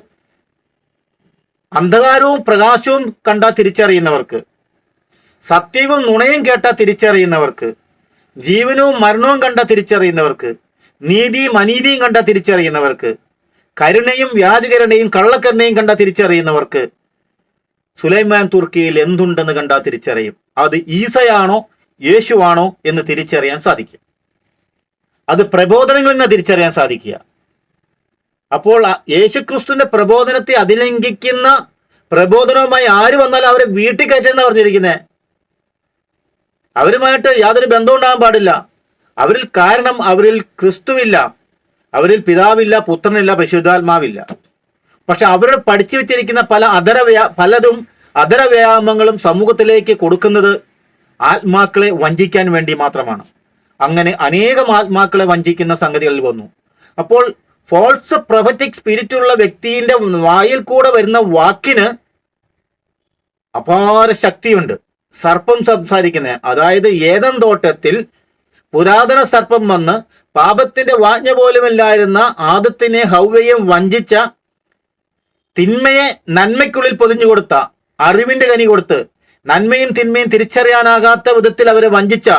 അന്ധകാരവും പ്രകാശവും കണ്ടാൽ തിരിച്ചറിയുന്നവർക്ക്, സത്യവും നുണയും കേട്ടാൽ തിരിച്ചറിയുന്നവർക്ക്, ജീവനവും മരണവും കണ്ടാൽ തിരിച്ചറിയുന്നവർക്ക്, നീതിയും അനീതിയും കണ്ടാൽ തിരിച്ചറിയുന്നവർക്ക്, കരുണയും വ്യാജകരുണയും കള്ളക്കരുണയും കണ്ടാൽ തിരിച്ചറിയുന്നവർക്ക് സുലൈമാൻ തുർക്കിയിൽ എന്തുണ്ടെന്ന് കണ്ടാൽ തിരിച്ചറിയും. അത് ഈസയാണോ യേശുവാണോ എന്ന് തിരിച്ചറിയാൻ സാധിക്കും. അത് പ്രബോധനങ്ങളിൽ നിന്ന് തിരിച്ചറിയാൻ സാധിക്കുക. അപ്പോൾ യേശുക്രിസ്തുവിന്റെ പ്രബോധനത്തെ അതിലംഘിക്കുന്ന പ്രബോധനവുമായി ആര് വന്നാലും അവരെ വീട്ടിൽ കയറ്റുന്ന പറഞ്ഞിരിക്കുന്നത്. അവരുമായിട്ട് യാതൊരു ബന്ധവും ഉണ്ടാകാൻ പാടില്ല. കാരണം അവരിൽ ക്രിസ്തുവില്ല, അവരിൽ പിതാവില്ല, പുത്രനില്ല, പരിശുദ്ധാത്മാവില്ല. പക്ഷെ അവരുടെ പഠിച്ചു വെച്ചിരിക്കുന്ന പലതും അധരവ്യായാമങ്ങളും സമൂഹത്തിലേക്ക് കൊടുക്കുന്നത് ആത്മാക്കളെ വഞ്ചിക്കാൻ വേണ്ടി മാത്രമാണ്. അങ്ങനെ അനേകം ആത്മാക്കളെ വഞ്ചിക്കുന്ന സംഗതികളിൽ വന്നു. അപ്പോൾ ഫോൾസ് പ്രൊഫറ്റിക് സ്പിരിറ്റുള്ള വ്യക്തിയുടെ വായിൽ കൂടെ വരുന്ന വാക്കിന് അപാര ശക്തിയുണ്ട്. സർപ്പം സംസാരിക്കുന്നത്, അതായത് ഏദൻ തോട്ടത്തിൽ പുരാതന സർപ്പം വന്ന് പാപത്തിന്റെ വാജ്ഞ പോലുമില്ലായിരുന്ന ആദത്തിനെ ഹൗവയെയും വഞ്ചിച്ച, തിന്മയെ നന്മയ്ക്കുള്ളിൽ പൊതിഞ്ഞു കൊടുത്ത, അറിവിന്റെ കനി കൊടുത്ത് നന്മയും തിന്മയും തിരിച്ചറിയാനാകാത്ത വിധത്തിൽ അവരെ വഞ്ചിച്ച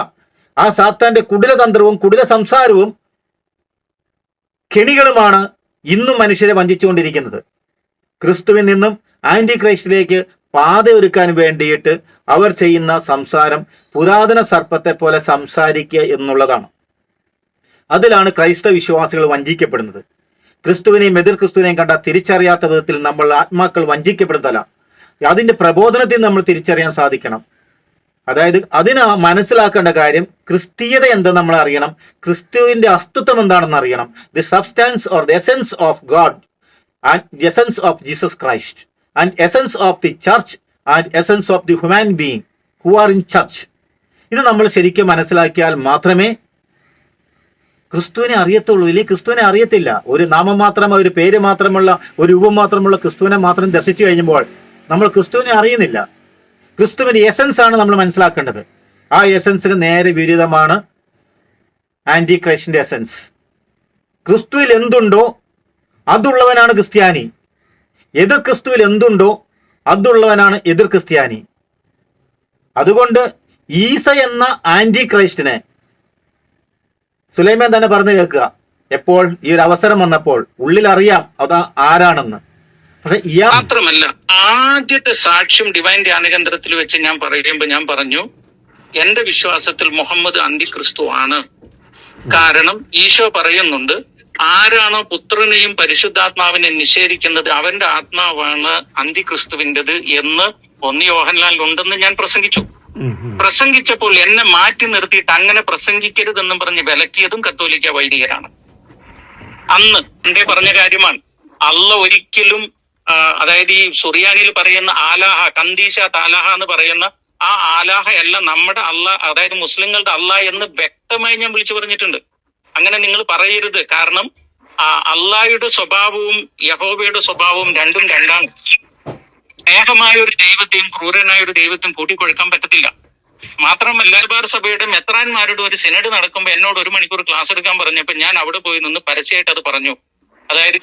ആ സാത്താന്റെ കുടിലതന്ത്രവും കുടില സംസാരവും കെണികളുമാണ് ഇന്നും മനുഷ്യരെ വഞ്ചിച്ചുകൊണ്ടിരിക്കുന്നത്. ക്രിസ്തുവിൽ നിന്നും ആന്റി ക്രൈസ്റ്റിലേക്ക് പാതയൊരുക്കാൻ വേണ്ടിയിട്ട് അവർ ചെയ്യുന്ന സംസാരം പുരാതന സർപ്പത്തെ പോലെ സംസാരിക്കുക എന്നുള്ളതാണ്. അതിലാണ് ക്രൈസ്തവ വിശ്വാസികൾ വഞ്ചിക്കപ്പെടുന്നത്. ക്രിസ്തുവിനെയും എതിർ ക്രിസ്തുവിനെയും കണ്ട തിരിച്ചറിയാത്ത വിധത്തിൽ നമ്മൾ ആത്മാക്കൾ വഞ്ചിക്കപ്പെടുന്നതല്ല, അതിന്റെ പ്രബോധനത്തിൽ നമ്മൾ തിരിച്ചറിയാൻ സാധിക്കണം. അതായത് അതിന് മനസ്സിലാക്കേണ്ട കാര്യം ക്രിസ്തീയത എന്തെന്ന് നമ്മൾ അറിയണം, ക്രിസ്തുവിന്റെ അസ്തിത്വം എന്താണെന്ന് അറിയണം. The substance or the essence of God and the essence of Jesus Christ and essence of the church and essence of the human being who are in church. ഇത് നമ്മൾ ശരിക്കും മനസ്സിലാക്കിയാൽ മാത്രമേ ക്രിസ്തുവിനെ അറിയത്തുള്ളൂ, ഇല്ലെങ്കിൽ ക്രിസ്തുവിനെ അറിയത്തില്ല. ഒരു നാമം മാത്രം, ഒരു പേര് മാത്രമുള്ള, ഒരു രൂപം മാത്രമുള്ള ക്രിസ്തുവിനെ മാത്രം ദർശിച്ചു കഴിയുമ്പോൾ നമ്മൾ ക്രിസ്തുവിനെ അറിയുന്നില്ല. ക്രിസ്തുവിന്റെ എസൻസ് ആണ് നമ്മൾ മനസ്സിലാക്കേണ്ടത്. ആ എസൻസിന് നേരെ വിരുദ്ധമാണ് ആന്റി ക്രൈസ്റ്റിന്റെ എസൻസ്. ക്രിസ്തുവിൽ എന്തുണ്ടോ അതുള്ളവനാണ് ക്രിസ്ത്യാനി. എതിർ ക്രിസ്തുവിൽ എന്തുണ്ടോ അതുള്ളവനാണ് എതിർ ക്രിസ്ത്യാനി. അതുകൊണ്ട് ഈസ എന്ന ആന്റി ക്രൈസ്റ്റിനെ സുലൈമാൻ തന്നെ പറഞ്ഞു കേൾക്കുക. എപ്പോൾ ഈ ഒരു അവസരം വന്നപ്പോൾ ഉള്ളിൽ അറിയാം അത് ആരാണെന്ന്. പക്ഷെ മാത്രമല്ല, ആദ്യത്തെ സാക്ഷ്യം ഡിവൈൻ ധ്യാനകേന്ദ്രത്തിൽ വെച്ച് ഞാൻ പറഞ്ഞു, എന്റെ വിശ്വാസത്തിൽ മുഹമ്മദ് അന്തിക്രിസ്തു ആണ്. കാരണം ഈശോ പറയുന്നുണ്ട്, ആരാണോ പുത്രനെയും പരിശുദ്ധാത്മാവിനെ നിഷേധിക്കുന്നത് അവന്റെ ആത്മാവാണ് അന്തിക്രിസ്തുവിൻ്റെത് എന്ന് 1 യോഹന്നാനിൽ ഉണ്ടെന്ന് ഞാൻ പ്രസംഗിച്ചപ്പോൾ എന്നെ മാറ്റി നിർത്തിയിട്ട് അങ്ങനെ പ്രസംഗിക്കരുതെന്നും പറഞ്ഞ് വിലക്കിയതും കത്തോലിക്ക വൈദികരാണ്. അന്ന് എന്റെ പറഞ്ഞ കാര്യമാണ്. അള്ള ഒരിക്കലും, അതായത് ഈ സുറിയാനിയിൽ പറയുന്ന ആലാഹ, കന്ദീശ താലാഹ എന്ന് പറയുന്ന ആ ആലാഹ അല്ല നമ്മുടെ അള്ള, അതായത് മുസ്ലിങ്ങളുടെ അള്ള എന്ന് വ്യക്തമായി ഞാൻ വിളിച്ചു പറഞ്ഞിട്ടുണ്ട്. അങ്ങനെ നിങ്ങൾ പറയരുത്. കാരണം അള്ളാഹയുടെ സ്വഭാവവും യഹോവയുടെ സ്വഭാവവും രണ്ടും രണ്ടാണ്. സ്നേഹമായ ഒരു ദൈവത്തെയും ക്രൂരനായ ഒരു ദൈവത്തെയും കൂട്ടിക്കൊടുക്കാൻ പറ്റത്തില്ല. മാത്രമല്ല, മലബാർ സഭയുടെ മെത്രാന്മാരുടെ ഒരു സിനഡ് നടക്കുമ്പോൾ എന്നോട് 1 മണിക്കൂർ ക്ലാസ് എടുക്കാൻ പറഞ്ഞപ്പോൾ ഞാൻ അവിടെ പോയി നിന്ന് പരസ്യമായിട്ട് അത് പറഞ്ഞു. അതായത്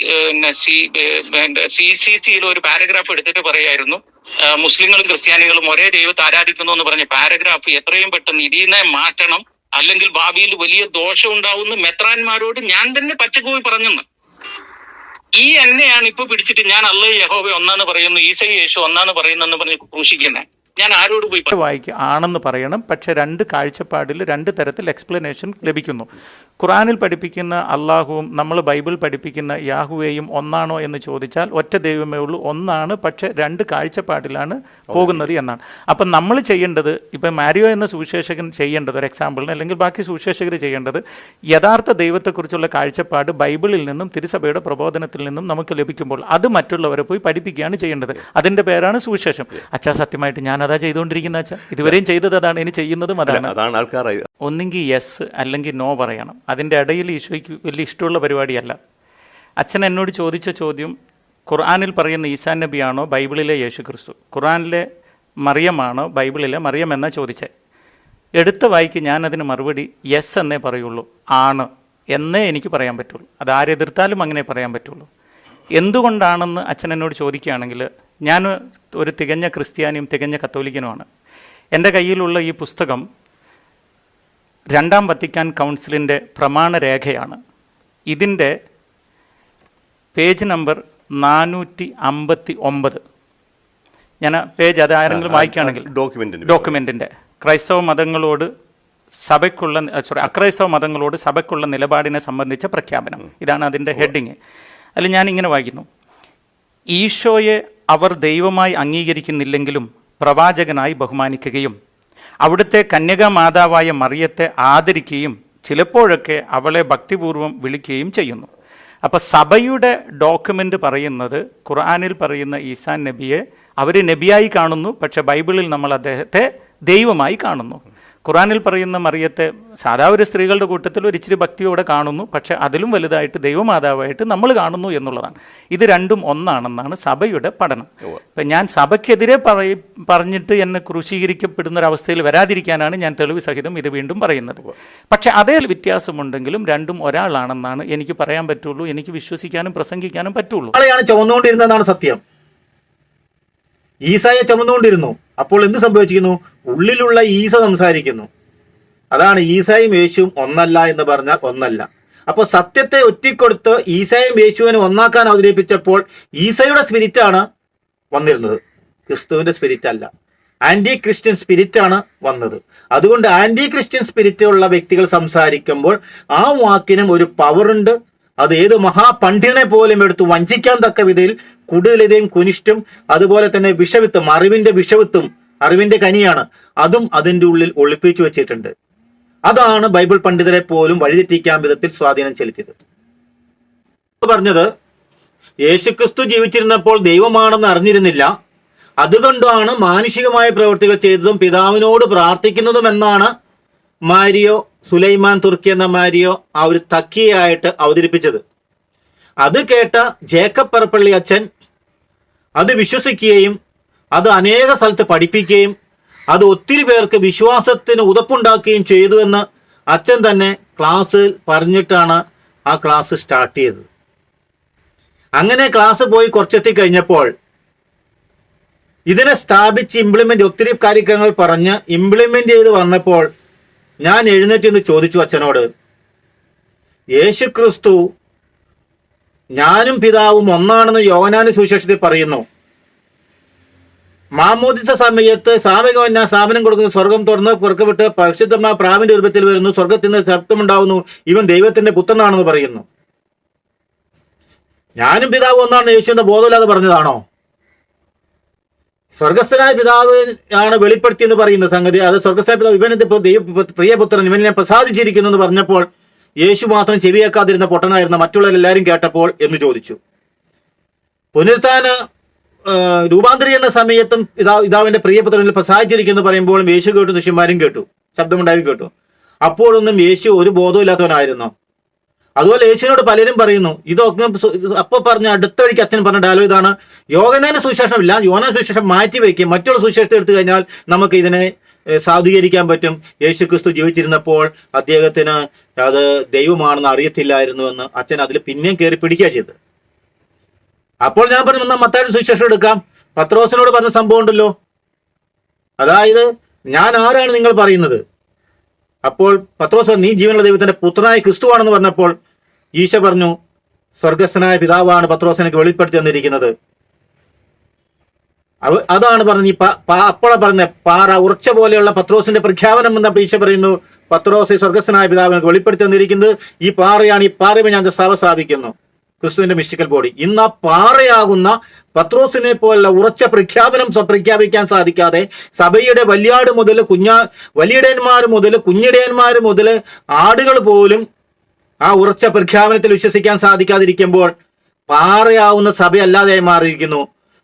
CCCയിൽ ഒരു പാരഗ്രാഫ് എടുത്തിട്ട് പറയായിരുന്നു, മുസ്ലിങ്ങളും ക്രിസ്ത്യാനികളും ഒരേ ദൈവത്തെ ആരാധിക്കുന്നു എന്ന് പറഞ്ഞ പാരഗ്രാഫ് എത്രയും പെട്ടെന്ന് ഇതിനെ മാറ്റണം, അല്ലെങ്കിൽ ഭാവിയിൽ വലിയ ദോഷം ഉണ്ടാവുന്ന മെത്രാന്മാരോട് ഞാൻ തന്നെ പച്ചക്കോയി പറഞ്ഞെന്ന്. ഈ എന്നെയാണ് ഇപ്പൊ പിടിച്ചിട്ട് ഞാൻ അള്ളാഹ് യഹോവ ഒന്നാന്ന് പറയുന്നു, ഈസ യേശു ഒന്നാന്ന് പറയുന്നെന്ന് പറഞ്ഞ് ക്രൂശിക്കുന്നത്. ഞാൻ ആരോട് പോയി വായിക്കുക ആണെന്ന് പറയണം. പക്ഷെ 2 കാഴ്ചപ്പാടിൽ 2 തരത്തിൽ എക്സ്പ്ലനേഷൻ ലഭിക്കുന്നു. ഖുറാനിൽ പഠിപ്പിക്കുന്ന അള്ളാഹുവും നമ്മൾ ബൈബിൾ പഠിപ്പിക്കുന്ന യാഹുവേയും ഒന്നാണോ എന്ന് ചോദിച്ചാൽ ഒറ്റ ദൈവമേ ഉള്ളൂ, ഒന്നാണ്. പക്ഷെ 2 കാഴ്ചപ്പാടിലാണ് പോകുന്നത് എന്നാണ്. അപ്പം നമ്മൾ ചെയ്യേണ്ടത്, ഇപ്പം മാരിയോ എന്ന സുവിശേഷകൻ ചെയ്യേണ്ടത്, ഒരു എക്സാമ്പിളിന്, അല്ലെങ്കിൽ ബാക്കി സുവിശേഷകർ ചെയ്യേണ്ടത്, യഥാർത്ഥ ദൈവത്തെക്കുറിച്ചുള്ള കാഴ്ചപ്പാട് ബൈബിളിൽ നിന്നും തിരുസഭയുടെ പ്രബോധനത്തിൽ നിന്നും നമുക്ക് ലഭിക്കുമ്പോൾ അത് മറ്റുള്ളവരെ പോയി പഠിപ്പിക്കുകയാണ് ചെയ്യേണ്ടത്. അതിൻ്റെ പേരാണ് സുവിശേഷം. അച്ഛാ, സത്യമായിട്ട് ഞാൻ അതാ ചെയ്തുകൊണ്ടിരിക്കുന്ന അച്ഛാ, ഇതുവരെയും ചെയ്തത് അതാണ്, ഇനി ചെയ്യുന്നതും അതാണ്. ഒന്നെങ്കിൽ യെസ് അല്ലെങ്കിൽ നോ പറയണം. അതിൻ്റെ ഇടയിൽ ഈശോയ്ക്ക് വലിയ ഇഷ്ടമുള്ള പരിപാടിയല്ല. അച്ഛൻ എന്നോട് ചോദിച്ച ചോദ്യം, ഖുർആനിൽ പറയുന്ന ഈസാ നബിയാണോ ബൈബിളിലെ യേശു ക്രിസ്തു, ഖുർആനിലെ മറിയമാണോ ബൈബിളിലെ മറിയം എന്നാ ചോദിച്ചേ. എടുത്ത വായിക്ക് ഞാനതിന് മറുപടി യെസ് എന്നേ പറയുള്ളൂ, ആണ് എന്നേ എനിക്ക് പറയാൻ പറ്റുള്ളൂ. അത് ആരെതിർത്താലും അങ്ങനെ പറയാൻ പറ്റുള്ളൂ. എന്തുകൊണ്ടാണെന്ന് അച്ഛൻ എന്നോട് ചോദിക്കുകയാണെങ്കിൽ, ഞാൻ ഒരു തികഞ്ഞ ക്രിസ്ത്യാനിയും തികഞ്ഞ കത്തോലിക്കനുമാണ്. എൻ്റെ കയ്യിലുള്ള ഈ പുസ്തകം 2ാം വത്തിക്കാൻ കൗൺസിലിൻ്റെ പ്രമാണരേഖയാണ്. ഇതിൻ്റെ പേജ് നമ്പർ 459. ഞാൻ പേജ് അത് ആരെങ്കിലും വായിക്കുകയാണെങ്കിൽ, ഡോക്യുമെൻറ്റിൻ്റെ ക്രൈസ്തവ മതങ്ങളോട് സഭയ്ക്കുള്ള അക്രൈസ്തവ മതങ്ങളോട് സഭയ്ക്കുള്ള നിലപാടിനെ സംബന്ധിച്ച പ്രഖ്യാപനം, ഇതാണ് അതിൻ്റെ ഹെഡിങ്. അതിൽ ഞാനിങ്ങനെ വായിക്കുന്നു: ഈശോയെ അവർ ദൈവമായി അംഗീകരിക്കുന്നില്ലെങ്കിലും പ്രവാചകനായി ബഹുമാനിക്കുകയും അവിടുത്തെ കന്യകാമാതാവായ മറിയത്തെ ആദരിക്കുകയും ചിലപ്പോഴൊക്കെ അവളെ ഭക്തിപൂർവ്വം വിളിക്കുകയും ചെയ്യുന്നു. അപ്പോൾ സഭയുടെ ഡോക്യുമെൻ്റ് പറയുന്നത്, ഖുർആനിൽ പറയുന്ന ഈസാ നബിയെ അവർ നബിയായി കാണുന്നു, പക്ഷേ ബൈബിളിൽ നമ്മൾ അദ്ദേഹത്തെ ദൈവമായി കാണുന്നു. ഖുർആനിൽ പറയുന്ന മറിയത്തെ സാധാ ഒരു സ്ത്രീകളുടെ കൂട്ടത്തിൽ ഒരു ഇച്ചിരി ഭക്തിയോടെ കാണുന്നു, പക്ഷേ അതിലും വലുതായിട്ട് ദൈവമാതാവായിട്ട് നമ്മൾ കാണുന്നു എന്നുള്ളതാണ്. ഇത് രണ്ടും ഒന്നാണെന്നാണ് സഭയുടെ പഠനം. ഇപ്പം ഞാൻ സഭയ്ക്കെതിരെ പറഞ്ഞിട്ട് എന്നെ ക്രൂശീകരിക്കപ്പെടുന്നൊരവസ്ഥയിൽ വരാതിരിക്കാനാണ് ഞാൻ തെളിവ് സഹിതം ഇത് വീണ്ടും പറയുന്നത്. പക്ഷേ അതേ വ്യത്യാസമുണ്ടെങ്കിലും രണ്ടും ഒരാളാണെന്നാണ് എനിക്ക് പറയാൻ പറ്റുള്ളൂ, എനിക്ക് വിശ്വസിക്കാനും പ്രസംഗിക്കാനും പറ്റുള്ളൂ. ചുമന്നുകൊണ്ടിരുന്നതാണ് സത്യം. ഈസായെ ചുമന്നുകൊണ്ടിരുന്നു. അപ്പോൾ എന്ത് സംഭവിച്ചിരിക്കുന്നു? ഉള്ളിലുള്ള ഈസ സംസാരിക്കുന്നു. അതാണ് ഈസായും യേശുവും ഒന്നല്ല എന്ന് പറഞ്ഞാൽ ഒന്നല്ല. അപ്പോൾ സത്യത്തെ ഒറ്റിക്കൊടുത്ത് ഈസായും യേശുവിനെ ഒന്നാക്കാൻ അവതരിപ്പിച്ചപ്പോൾ ഈസയുടെ സ്പിരിറ്റാണ് വന്നിരുന്നത്, ക്രിസ്തുവിന്റെ സ്പിരിറ്റ് അല്ല. ആന്റി ക്രിസ്ത്യൻ സ്പിരിറ്റാണ് വന്നത്. അതുകൊണ്ട് ആന്റി ക്രിസ്ത്യൻ സ്പിരിറ്റ് ഉള്ള വ്യക്തികൾ സംസാരിക്കുമ്പോൾ ആ വാക്കിനും ഒരു പവറുണ്ട്. അത് ഏത് മഹാപണ്ഡിതനെ പോലും എടുത്ത് വഞ്ചിക്കാൻ തക്ക വിധയിൽ കുടിലതയും കുനിഷ്ടും, അതുപോലെ തന്നെ വിഷവിത്തും, അറിവിന്റെ വിഷവിത്തും, അറിവിന്റെ കനിയാണ്, അതും അതിൻ്റെ ഉള്ളിൽ ഒളിപ്പിച്ചു വെച്ചിട്ടുണ്ട്. അതാണ് ബൈബിൾ പണ്ഡിതരെ പോലും വഴിതെറ്റിക്കാൻ വിധത്തിൽ സ്വാധീനം ചെലുത്തിയത്. പറഞ്ഞത്, യേശുക്രിസ്തു ജീവിച്ചിരുന്നപ്പോൾ ദൈവമാണെന്ന് അറിഞ്ഞിരുന്നില്ല, അതുകൊണ്ടാണ് മാനുഷികമായ പ്രവൃത്തികൾ ചെയ്തതും പിതാവിനോട് പ്രാർത്ഥിക്കുന്നതും എന്നാണ് മാരിയോ സുലൈമാൻ തുർക്കി എന്ന മാരിയോ ആ ഒരു തക്കിയായിട്ട് അവതരിപ്പിച്ചത്. അത് കേട്ട ജേക്കബ് പറപ്പള്ളി അച്ഛൻ അത് വിശ്വസിക്കുകയും അത് അനേക സ്ഥലത്ത് പഠിപ്പിക്കുകയും അത് ഒത്തിരി പേർക്ക് വിശ്വാസത്തിന് ഉതപ്പുണ്ടാക്കുകയും ചെയ്തു എന്ന് അച്ഛൻ തന്നെ ക്ലാസ്സിൽ പറഞ്ഞിട്ടാണ് ആ ക്ലാസ് സ്റ്റാർട്ട് ചെയ്തത്. അങ്ങനെ ക്ലാസ് പോയി കുറച്ചെത്തി കഴിഞ്ഞപ്പോൾ ഇതിനെ സ്ഥാപിച്ച് ഒത്തിരി കാര്യങ്ങൾ പറഞ്ഞ് ഇംപ്ലിമെന്റ് ചെയ്ത് വന്നപ്പോൾ ഞാൻ എഴുന്നേറ്റ് എന്ന് ചോദിച്ചു അച്ഛനോട്, യേശുക്രിസ്തു ഞാനും പിതാവും ഒന്നാണെന്ന് യോഹന്നാന്റെ സുവിശേഷത്തിൽ പറയുന്നു. മാമോദിസ സമയത്ത് സ്ഥാപനം കൊടുക്കുന്ന സ്വർഗം തുറന്ന് പുറത്തുവിട്ട് പരിശുദ്ധമായ പ്രാവിന്റെ രൂപത്തിൽ വരുന്നു, സ്വർഗത്തിൽ നിന്ന് ശബ്ദമുണ്ടാവുന്നു, ഇവൻ ദൈവത്തിന്റെ പുത്രനാണെന്ന് പറയുന്നു. ഞാനും പിതാവ് ഒന്നാണെന്ന് യേശുവിന്റെ ബോധമില്ലാതെ പറഞ്ഞതാണോ? സ്വർഗസ്ഥനായ പിതാവ് ആണ് വെളിപ്പെടുത്തിയെന്ന് പറയുന്ന സംഗതി, അത് സ്വർഗസ്ഥനായ പിതാവ് ഇവനെന്ത് പ്രിയപുത്രൻ, ഇവനെ പ്രസാദിച്ചിരിക്കുന്നു എന്ന് പറഞ്ഞപ്പോൾ യേശു മാത്രം ചെവിയേക്കാതിരുന്ന പൊട്ടനായിരുന്ന മറ്റുള്ളവരെല്ലാവരും കേട്ടപ്പോൾ എന്ന് ചോദിച്ചു. പുനരുത്ഥാന രൂപാന്തരീകരണ സമയത്തും പിതാവിന്റെ പ്രിയപുത്രനിൽ പ്രസാദിച്ചിരിക്കുന്നു പറയുമ്പോഴും യേശു കേട്ടു, ശിഷ്യന്മാരും കേട്ടു, ശബ്ദമുണ്ടായത് കേട്ടു. അപ്പോഴൊന്നും യേശു ഒരു ബോധമില്ലാത്തവനായിരുന്നു. അതുപോലെ യേശുവിനോട് പലരും പറയുന്നു ഇതൊക്കെ. അപ്പോൾ പറഞ്ഞ അടുത്ത വഴിക്ക് അച്ഛൻ പറഞ്ഞ ഡയലോഗ് ഇതാണ്, യോഹന്നാന്റെ സുവിശേഷം ഇല്ല, യോഹന്നാന്റെ സുവിശേഷം മാറ്റി വയ്ക്കും, മറ്റുള്ള സുവിശേഷത്തെ എടുത്തു കഴിഞ്ഞാൽ നമുക്ക് ഇതിനെ സാധൂകരിക്കാൻ പറ്റും. യേശുക്രിസ്തു ജീവിച്ചിരുന്നപ്പോൾ അദ്ദേഹത്തിന് അത് ദൈവമാണെന്ന് അറിയത്തില്ലായിരുന്നു എന്ന് അച്ഛൻ അതിൽ പിന്നെയും കയറി പിടിക്കുക ചെയ്ത്. അപ്പോൾ ഞാൻ പറഞ്ഞു, എന്നാൽ മത്തായിയുടെ സുവിശേഷം എടുക്കാം. പത്രോസിനോട് പറഞ്ഞ സംഭവം ഉണ്ടല്ലോ, അതായത് ഞാൻ ആരാണ് നിങ്ങൾ പറയുന്നത്? അപ്പോൾ പത്രോസ്, നീ ജീവനുള്ള ദൈവത്തിന്റെ പുത്രനായ ക്രിസ്തുവാണെന്ന് പറഞ്ഞപ്പോൾ ഈശോ പറഞ്ഞു, സ്വർഗസ്ഥനായ പിതാവാണ് പത്രോസിനൊക്കെ വെളിപ്പെടുത്തി തന്നിരിക്കുന്നത്. അതാണ് പറഞ്ഞ അപ്പോഴാണ് പറഞ്ഞ പാറ ഉറച്ച പോലെയുള്ള പത്രോസിന്റെ പ്രഖ്യാപനം എന്നപ്പോൾ ഈശോ പറയുന്നു, പത്രോസ് സ്വർഗസ്ഥനായ പിതാവിനൊക്കെ വെളിപ്പെടുത്തി തന്നിരിക്കുന്നത് ഈ പാറയാണ്, ഈ പാറയെ ഞാൻ സഭ സ്ഥാപിക്കുന്നു, ക്രിസ്തുവിന്റെ മിസ്റ്റിക്കൽ ബോഡി. ഇന്ന് ആ പാറയാകുന്ന പത്രോസിനെ പോലുള്ള ഉറച്ച പ്രഖ്യാപനം പ്രഖ്യാപിക്കാൻ സാധിക്കാതെ സഭയുടെ വലിയാട് മുതൽ വലിയടയന്മാർ മുതൽ കുഞ്ഞിടയന്മാർ മുതൽ ആടുകൾ പോലും ആ ഉറച്ച പ്രഖ്യാപനത്തിൽ വിശ്വസിക്കാൻ സാധിക്കാതിരിക്കുമ്പോൾ പാറയാവുന്ന സഭയല്ലാതെ മാറിയിരിക്കുന്നു.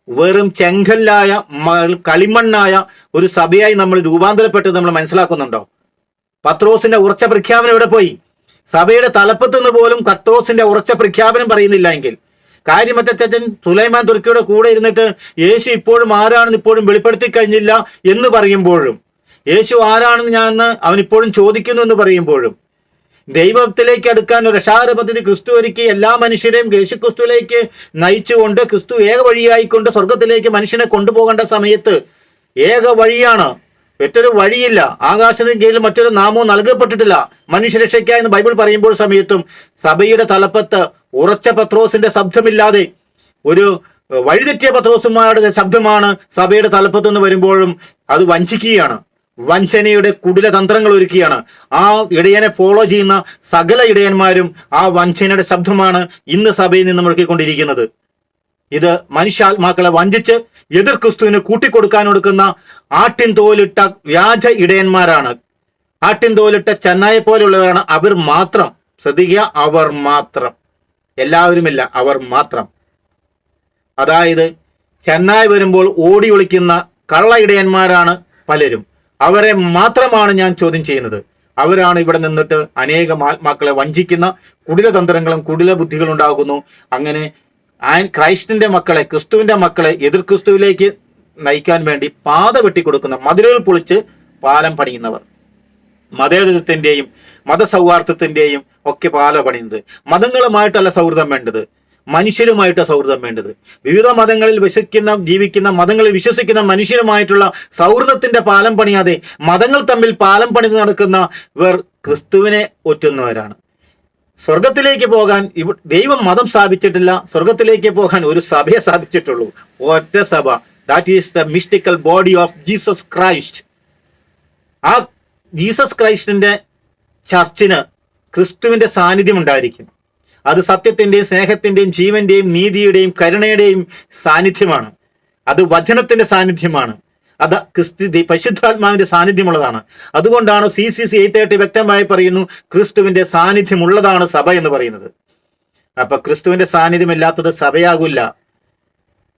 വെറും ചെങ്കല്ലായ കളിമണ്ണായ ഒരു സഭയായി നമ്മൾ രൂപാന്തരപ്പെട്ടത് നമ്മൾ മനസ്സിലാക്കുന്നുണ്ടോ? പത്രോസിന്റെ ഉറച്ച പ്രഖ്യാപനം എവിടെ പോയി? സഭയുടെ തലപ്പത്ത് നിന്ന് പോലും പത്രോസിന്റെ ഉറച്ച പ്രഖ്യാപനം പറയുന്നില്ല എങ്കിൽ കാര്യമറ്റച്ചൻ സുലൈമാൻ തുർക്കിയുടെ കൂടെ ഇരുന്നിട്ട് യേശു ഇപ്പോഴും ആരാണെന്ന് ഇപ്പോഴും വെളിപ്പെടുത്തി കഴിഞ്ഞില്ല എന്ന് പറയുമ്പോഴും, യേശു ആരാണെന്ന് അവനിപ്പോഴും ചോദിക്കുന്നു എന്ന് പറയുമ്പോഴും, ദൈവത്തിലേക്ക് അടുക്കാൻ ഒരു രക്ഷാകര പദ്ധതി ക്രിസ്തു ഒരുക്കി എല്ലാ മനുഷ്യരെയും യേശു ക്രിസ്തുവിലേക്ക് നയിച്ചുകൊണ്ട് ക്രിസ്തു ഏക വഴിയായിക്കൊണ്ട് സ്വർഗത്തിലേക്ക് മനുഷ്യനെ കൊണ്ടുപോകേണ്ട സമയത്ത് ഏക വഴിയാണ്, മറ്റൊരു വഴിയില്ല, ആകാശത്തിന് കീഴിൽ മറ്റൊരു നാമവും നൽകപ്പെട്ടിട്ടില്ല മനുഷ്യരക്ഷയ്ക്കായി എന്ന് ബൈബിൾ പറയുമ്പോൾ സമയത്തും സഭയുടെ തലപ്പത്ത് ഉറച്ച പത്രോസിന്റെ ശബ്ദമില്ലാതെ ഒരു വഴിതെറ്റിയ പത്രോസുമാരുടെ ശബ്ദമാണ് സഭയുടെ തലപ്പത്ത് നിന്ന് വരുമ്പോഴും അത് വഞ്ചിക്കുകയാണ്, വഞ്ചനയുടെ കുടില തന്ത്രങ്ങൾ ഒരുക്കുകയാണ്. ആ ഇടയനെ ഫോളോ ചെയ്യുന്ന സകല ഇടയന്മാരും ആ വഞ്ചനയുടെ ശബ്ദമാണ് ഇന്ന് സഭയിൽ നിന്ന് മുഴക്കിക്കൊണ്ടിരിക്കുന്നത്. ഇത് മനുഷ്യാത്മാക്കളെ വഞ്ചിച്ച് എതിർ ക്രിസ്തുവിന് കൂട്ടിക്കൊടുക്കാനൊടുക്കുന്ന ആട്ടിൻ തോലിട്ട വ്യാജ ഇടയന്മാരാണ്. ആട്ടിൻ തോലിട്ട ചെന്നായെ പോലെയുള്ളവരാണ് അവർ മാത്രം. ശ്രദ്ധിക്കുക, അവർ മാത്രം, എല്ലാവരുമില്ല, അവർ മാത്രം. അതായത് ചെന്നായി വരുമ്പോൾ ഓടി ഒളിക്കുന്ന കള്ള ഇടയന്മാരാണ് പലരും. അവരെ മാത്രമാണ് ഞാൻ ചോദ്യം ചെയ്യുന്നത്. അവരാണ് ഇവിടെ നിന്നിട്ട് അനേകം ആത്മാക്കളെ വഞ്ചിക്കുന്ന കുടിലതന്ത്രങ്ങളും കുടില ബുദ്ധികളും ഉണ്ടാകുന്നു. അങ്ങനെ ക്രൈസ്റ്റിന്റെ മക്കളെ, ക്രിസ്തുവിന്റെ മക്കളെ എതിർ ക്രിസ്തുവിലേക്ക് നയിക്കാൻ വേണ്ടി പാത വെട്ടിക്കൊടുക്കുന്ന, മതിലുകൾ പൊളിച്ച് പാലം പണിയുന്നവർ, മതേതരത്തിന്റെയും മതസൗഹാർദ്ദത്തിന്റെയും ഒക്കെ പാല പണിയുന്നത്. മതങ്ങളുമായിട്ടല്ല സൗഹൃദം വേണ്ടത്, മനുഷ്യരുമായിട്ട് സൗഹൃദം വേണ്ടത്. വിവിധ മതങ്ങളിൽ ജീവിക്കുന്ന മതങ്ങളിൽ വിശ്വസിക്കുന്ന മനുഷ്യരുമായിട്ടുള്ള സൗഹൃദത്തിന്റെ പാലം പണിയാതെ മതങ്ങൾ തമ്മിൽ പാലം പണിത് നടക്കുന്നവർ ക്രിസ്തുവിനെ ഒറ്റുന്നവരാണ്. സ്വർഗത്തിലേക്ക് പോകാൻ ദൈവം മതം സ്ഥാപിച്ചിട്ടില്ല, സ്വർഗത്തിലേക്ക് പോകാൻ ഒരു സഭയെ സ്ഥാപിച്ചിട്ടുള്ളൂ, ഒറ്റ സഭ. That is the mystical body of Jesus Christ. ആ ജീസസ് ക്രൈസ്റ്റിന്റെ ചർച്ചിന് ക്രിസ്തുവിന്റെ സാന്നിധ്യം ഉണ്ടായിരിക്കും. അത് സത്യത്തിന്റെയും സ്നേഹത്തിന്റെയും ജീവന്റെയും നീതിയുടെയും കരുണയുടെയും സാന്നിധ്യമാണ്. അത് വചനത്തിന്റെ സാന്നിധ്യമാണ്. അത് പരിശുദ്ധാത്മാവിന്റെ സാന്നിധ്യമുള്ളതാണ്. അതുകൊണ്ടാണ് CCC 830 വ്യക്തമായി പറയുന്നു, ക്രിസ്തുവിന്റെ സാന്നിധ്യമുള്ളതാണ് സഭ എന്ന് പറയുന്നത്. അപ്പൊ ക്രിസ്തുവിന്റെ സാന്നിധ്യമില്ലാത്തത് സഭയാകില്ല.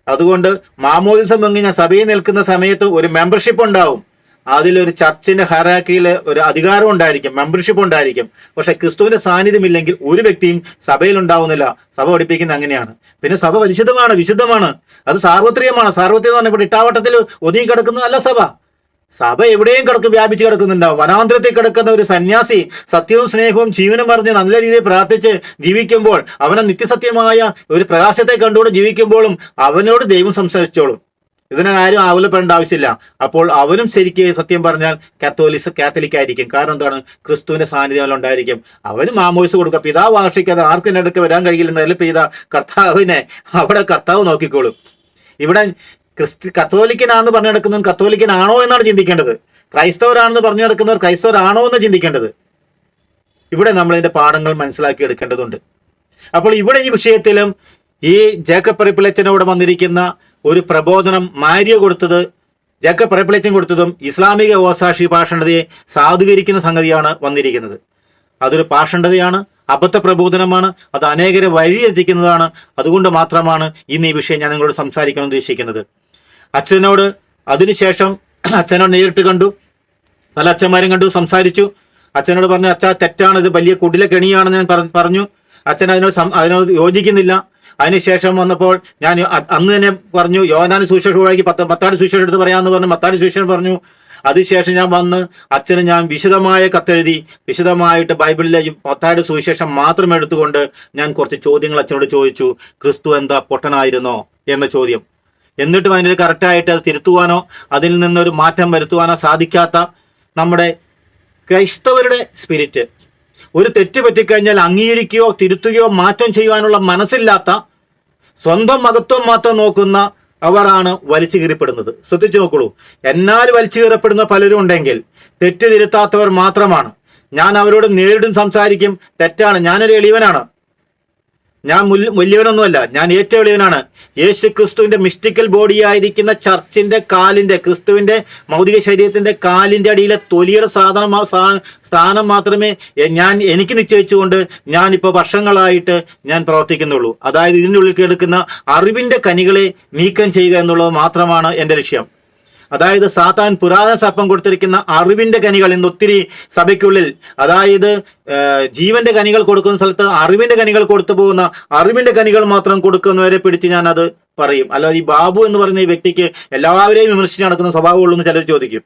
അതുകൊണ്ട് മാമോദിസം മുങ്ങി ഞാൻ സഭയിൽ നിൽക്കുന്ന സമയത്ത് ഒരു മെമ്പർഷിപ്പ് ഉണ്ടാവും. അതിലൊരു ചർച്ചിന്റെ ഹയറാർക്കിയിൽ ഒരു അധികാരം ഉണ്ടായിരിക്കും, മെമ്പർഷിപ്പ് ഉണ്ടായിരിക്കും. പക്ഷെ ക്രിസ്തുവിന്റെ സാന്നിധ്യമില്ലെങ്കിൽ ഒരു വ്യക്തിയും സഭയിൽ ഉണ്ടാവുന്നില്ല. സഭ പഠിപ്പിക്കുന്നത് അങ്ങനെയാണ്. പിന്നെ സഭ പരിശുദ്ധമാണ്, വിശുദ്ധമാണ്, അത് സാർവത്രികമാണ്. സാർവത്രികം എന്ന് പറഞ്ഞാൽ ഇവിടെ ഇട്ടാവട്ടത്തിൽ ഒതുങ്ങി കിടക്കുന്നതല്ല സഭ. സഭ എവിടെയും കിടക്കും, വ്യാപിച്ച് കിടക്കുന്നുണ്ടാവും. വനാന്തരത്തിൽ കിടക്കുന്ന ഒരു സന്യാസി സത്യവും സ്നേഹവും ജീവനും പറഞ്ഞ് നല്ല രീതിയിൽ പ്രാർത്ഥിച്ച് ജീവിക്കുമ്പോൾ, അവനെ നിത്യസത്യമായ ഒരു പ്രകാശത്തെ കണ്ടുകൊണ്ട് ജീവിക്കുമ്പോഴും അവനോട് ദൈവം സംസാരിച്ചോളും. ഇതിനെ ആരും ആകുലപ്പെടേണ്ട ആവശ്യമില്ല. അപ്പോൾ അവനും ശരിക്ക് സത്യം പറഞ്ഞാൽ കാത്തലിക് ആയിരിക്കും. കാരണം എന്താണ്? ക്രിസ്തുവിന്റെ സാന്നിധ്യം ഉണ്ടായിരിക്കും. അവന് മാമോയിസ് കൊടുക്കുക. പിതാവ് ആശ്രയിക്കാതെ ആർക്കും എൻ്റെ അടുക്ക് വരാൻ കഴിയില്ലെന്ന് ഹെൽപ്പ് ചെയ്ത കർത്താവിനെ അവിടെ കർത്താവ് നോക്കിക്കോളും. ഇവിടെ കത്തോലിക്കനാണെന്ന് പറഞ്ഞു നടക്കുന്നവൻ കത്തോലിക്കനാണോ എന്നാണ് ചിന്തിക്കേണ്ടത്. ക്രൈസ്തവരാണെന്ന് പറഞ്ഞു നടക്കുന്നവർ ക്രൈസ്തവരാണോ എന്ന് ചിന്തിക്കേണ്ടത്. ഇവിടെ നമ്മൾ ഇതിന്റെ പാഠങ്ങൾ മനസ്സിലാക്കി എടുക്കേണ്ടതുണ്ട്. അപ്പോൾ ഇവിടെ ഈ വിഷയത്തിലും ഈ ജേക്കബ് പറപ്പിളച്ചനോട് വന്നിരിക്കുന്ന ഒരു പ്രബോധനം മാരിയോ കൊടുത്തത്, ജേക്കബ് പറപ്പിളച്ചൻ കൊടുത്തതും ഇസ്ലാമിക ഓസാക്ഷി പാഷണ്ഡതയെ സാധൂകരിക്കുന്ന സംഗതിയാണ് വന്നിരിക്കുന്നത്. അതൊരു പാഷണ്ഡതയാണ്, അബദ്ധ പ്രബോധനമാണ്, അത് അനേകരെ വഴിയെത്തിക്കുന്നതാണ്. അതുകൊണ്ട് മാത്രമാണ് ഇന്ന് ഈ വിഷയം ഞാൻ നിങ്ങളോട് സംസാരിക്കാൻ ഉദ്ദേശിക്കുന്നത്. അച്ഛനോട് അതിനുശേഷം അച്ഛനോട് നേരിട്ട് കണ്ടു, പല അച്ഛന്മാരും കണ്ടു, സംസാരിച്ചു. അച്ഛനോട് പറഞ്ഞു, അച്ഛാ തെറ്റാണ്, ഇത് വലിയ കുടില കെണിയാണെന്ന് ഞാൻ പറഞ്ഞു. അച്ഛൻ അതിനോട് യോജിക്കുന്നില്ല. അതിനുശേഷം വന്നപ്പോൾ ഞാൻ അന്ന് തന്നെ പറഞ്ഞു, യോഹന്നാന്റെ സുവിശേഷം ഒഴിവാക്കി മത്തായിയുടെ സുവിശേഷം എടുത്ത് പറയാമെന്ന് പറഞ്ഞു. മത്തായിയുടെ സുവിശേഷം പറഞ്ഞു. അതിനുശേഷം ഞാൻ വന്ന് അച്ഛന് ഞാൻ വിശദമായ കത്തെഴുതി, വിശദമായിട്ട് ബൈബിളിലെ മത്തായിയുടെ സുവിശേഷം മാത്രം എടുത്തുകൊണ്ട് ഞാൻ കുറച്ച് ചോദ്യങ്ങൾ അച്ഛനോട് ചോദിച്ചു. ക്രിസ്തു എന്താ പൊട്ടനായിരുന്നോ എന്ന ചോദ്യം. എന്നിട്ടും അതിന് കറക്റ്റായിട്ട് അത് തിരുത്തുവാനോ അതിൽ നിന്നൊരു മാറ്റം വരുത്തുവാനോ സാധിക്കാത്ത നമ്മുടെ ക്രൈസ്തവരുടെ സ്പിരിറ്റ്, ഒരു തെറ്റ് പറ്റിക്കഴിഞ്ഞാൽ അംഗീകരിക്കുകയോ തിരുത്തുകയോ മാറ്റം ചെയ്യുവാനുള്ള മനസ്സില്ലാത്ത, സ്വന്തം മഹത്വം മാത്രം നോക്കുന്ന അവരാണ് വലിച്ചു കീറിപ്പെടുന്നത്. ശ്രദ്ധിച്ചു നോക്കുള്ളൂ. എന്നാൽ വലിച്ചു കീറപ്പെടുന്ന പലരും ഉണ്ടെങ്കിൽ തെറ്റ് തിരുത്താത്തവർ മാത്രമാണ്. ഞാൻ അവരോട് നേരിട്ടും സംസാരിക്കും. തെറ്റാണ്, ഞാനൊരു എളിയവനാണ്, ഞാൻ വലിയവനൊന്നുമല്ല, ഞാൻ ഏറ്റവും എളിയവനാണ്. യേശു ക്രിസ്തുവിന്റെ മിസ്റ്റിക്കൽ ബോഡിയായിരിക്കുന്ന ചർച്ചിന്റെ കാലിന്റെ, ക്രിസ്തുവിന്റെ ഭൗതിക ശരീരത്തിന്റെ കാലിന്റെ അടിയിലെ തൊലിയുടെ സ്ഥാനം മാത്രമേ എനിക്ക് നിശ്ചയിച്ചുകൊണ്ട് ഞാനിപ്പോൾ വർഷങ്ങളായിട്ട് ഞാൻ പ്രവർത്തിക്കുന്നുള്ളൂ. അതായത് ഇതിൻ്റെ ഉള്ളിൽ കിടക്കുന്ന അറിവിന്റെ കനികളെ നീക്കം ചെയ്യുക എന്നുള്ളത് മാത്രമാണ് എൻ്റെ ലക്ഷ്യം. അതായത് സാത്താൻ പുരാതന സർപ്പം കൊടുത്തിരിക്കുന്ന അറിവിന്റെ കനികൾ ഇന്ന് ഒത്തിരി സഭയ്ക്കുള്ളിൽ, അതായത് ജീവന്റെ കനികൾ കൊടുക്കുന്ന സ്ഥലത്ത് അറിവിന്റെ കനികൾ കൊടുത്തു പോകുന്ന, അറിവിന്റെ കനികൾ മാത്രം കൊടുക്കുന്നവരെ പിടിച്ച് ഞാൻ അത് പറയും. അല്ലാതെ ഈ ബാബു എന്ന് പറയുന്ന ഈ വ്യക്തിക്ക് എല്ലാവരെയും വിമർശിച്ച് നടക്കുന്ന സ്വഭാവമുള്ളൂ എന്ന് ചിലർ ചോദിക്കും.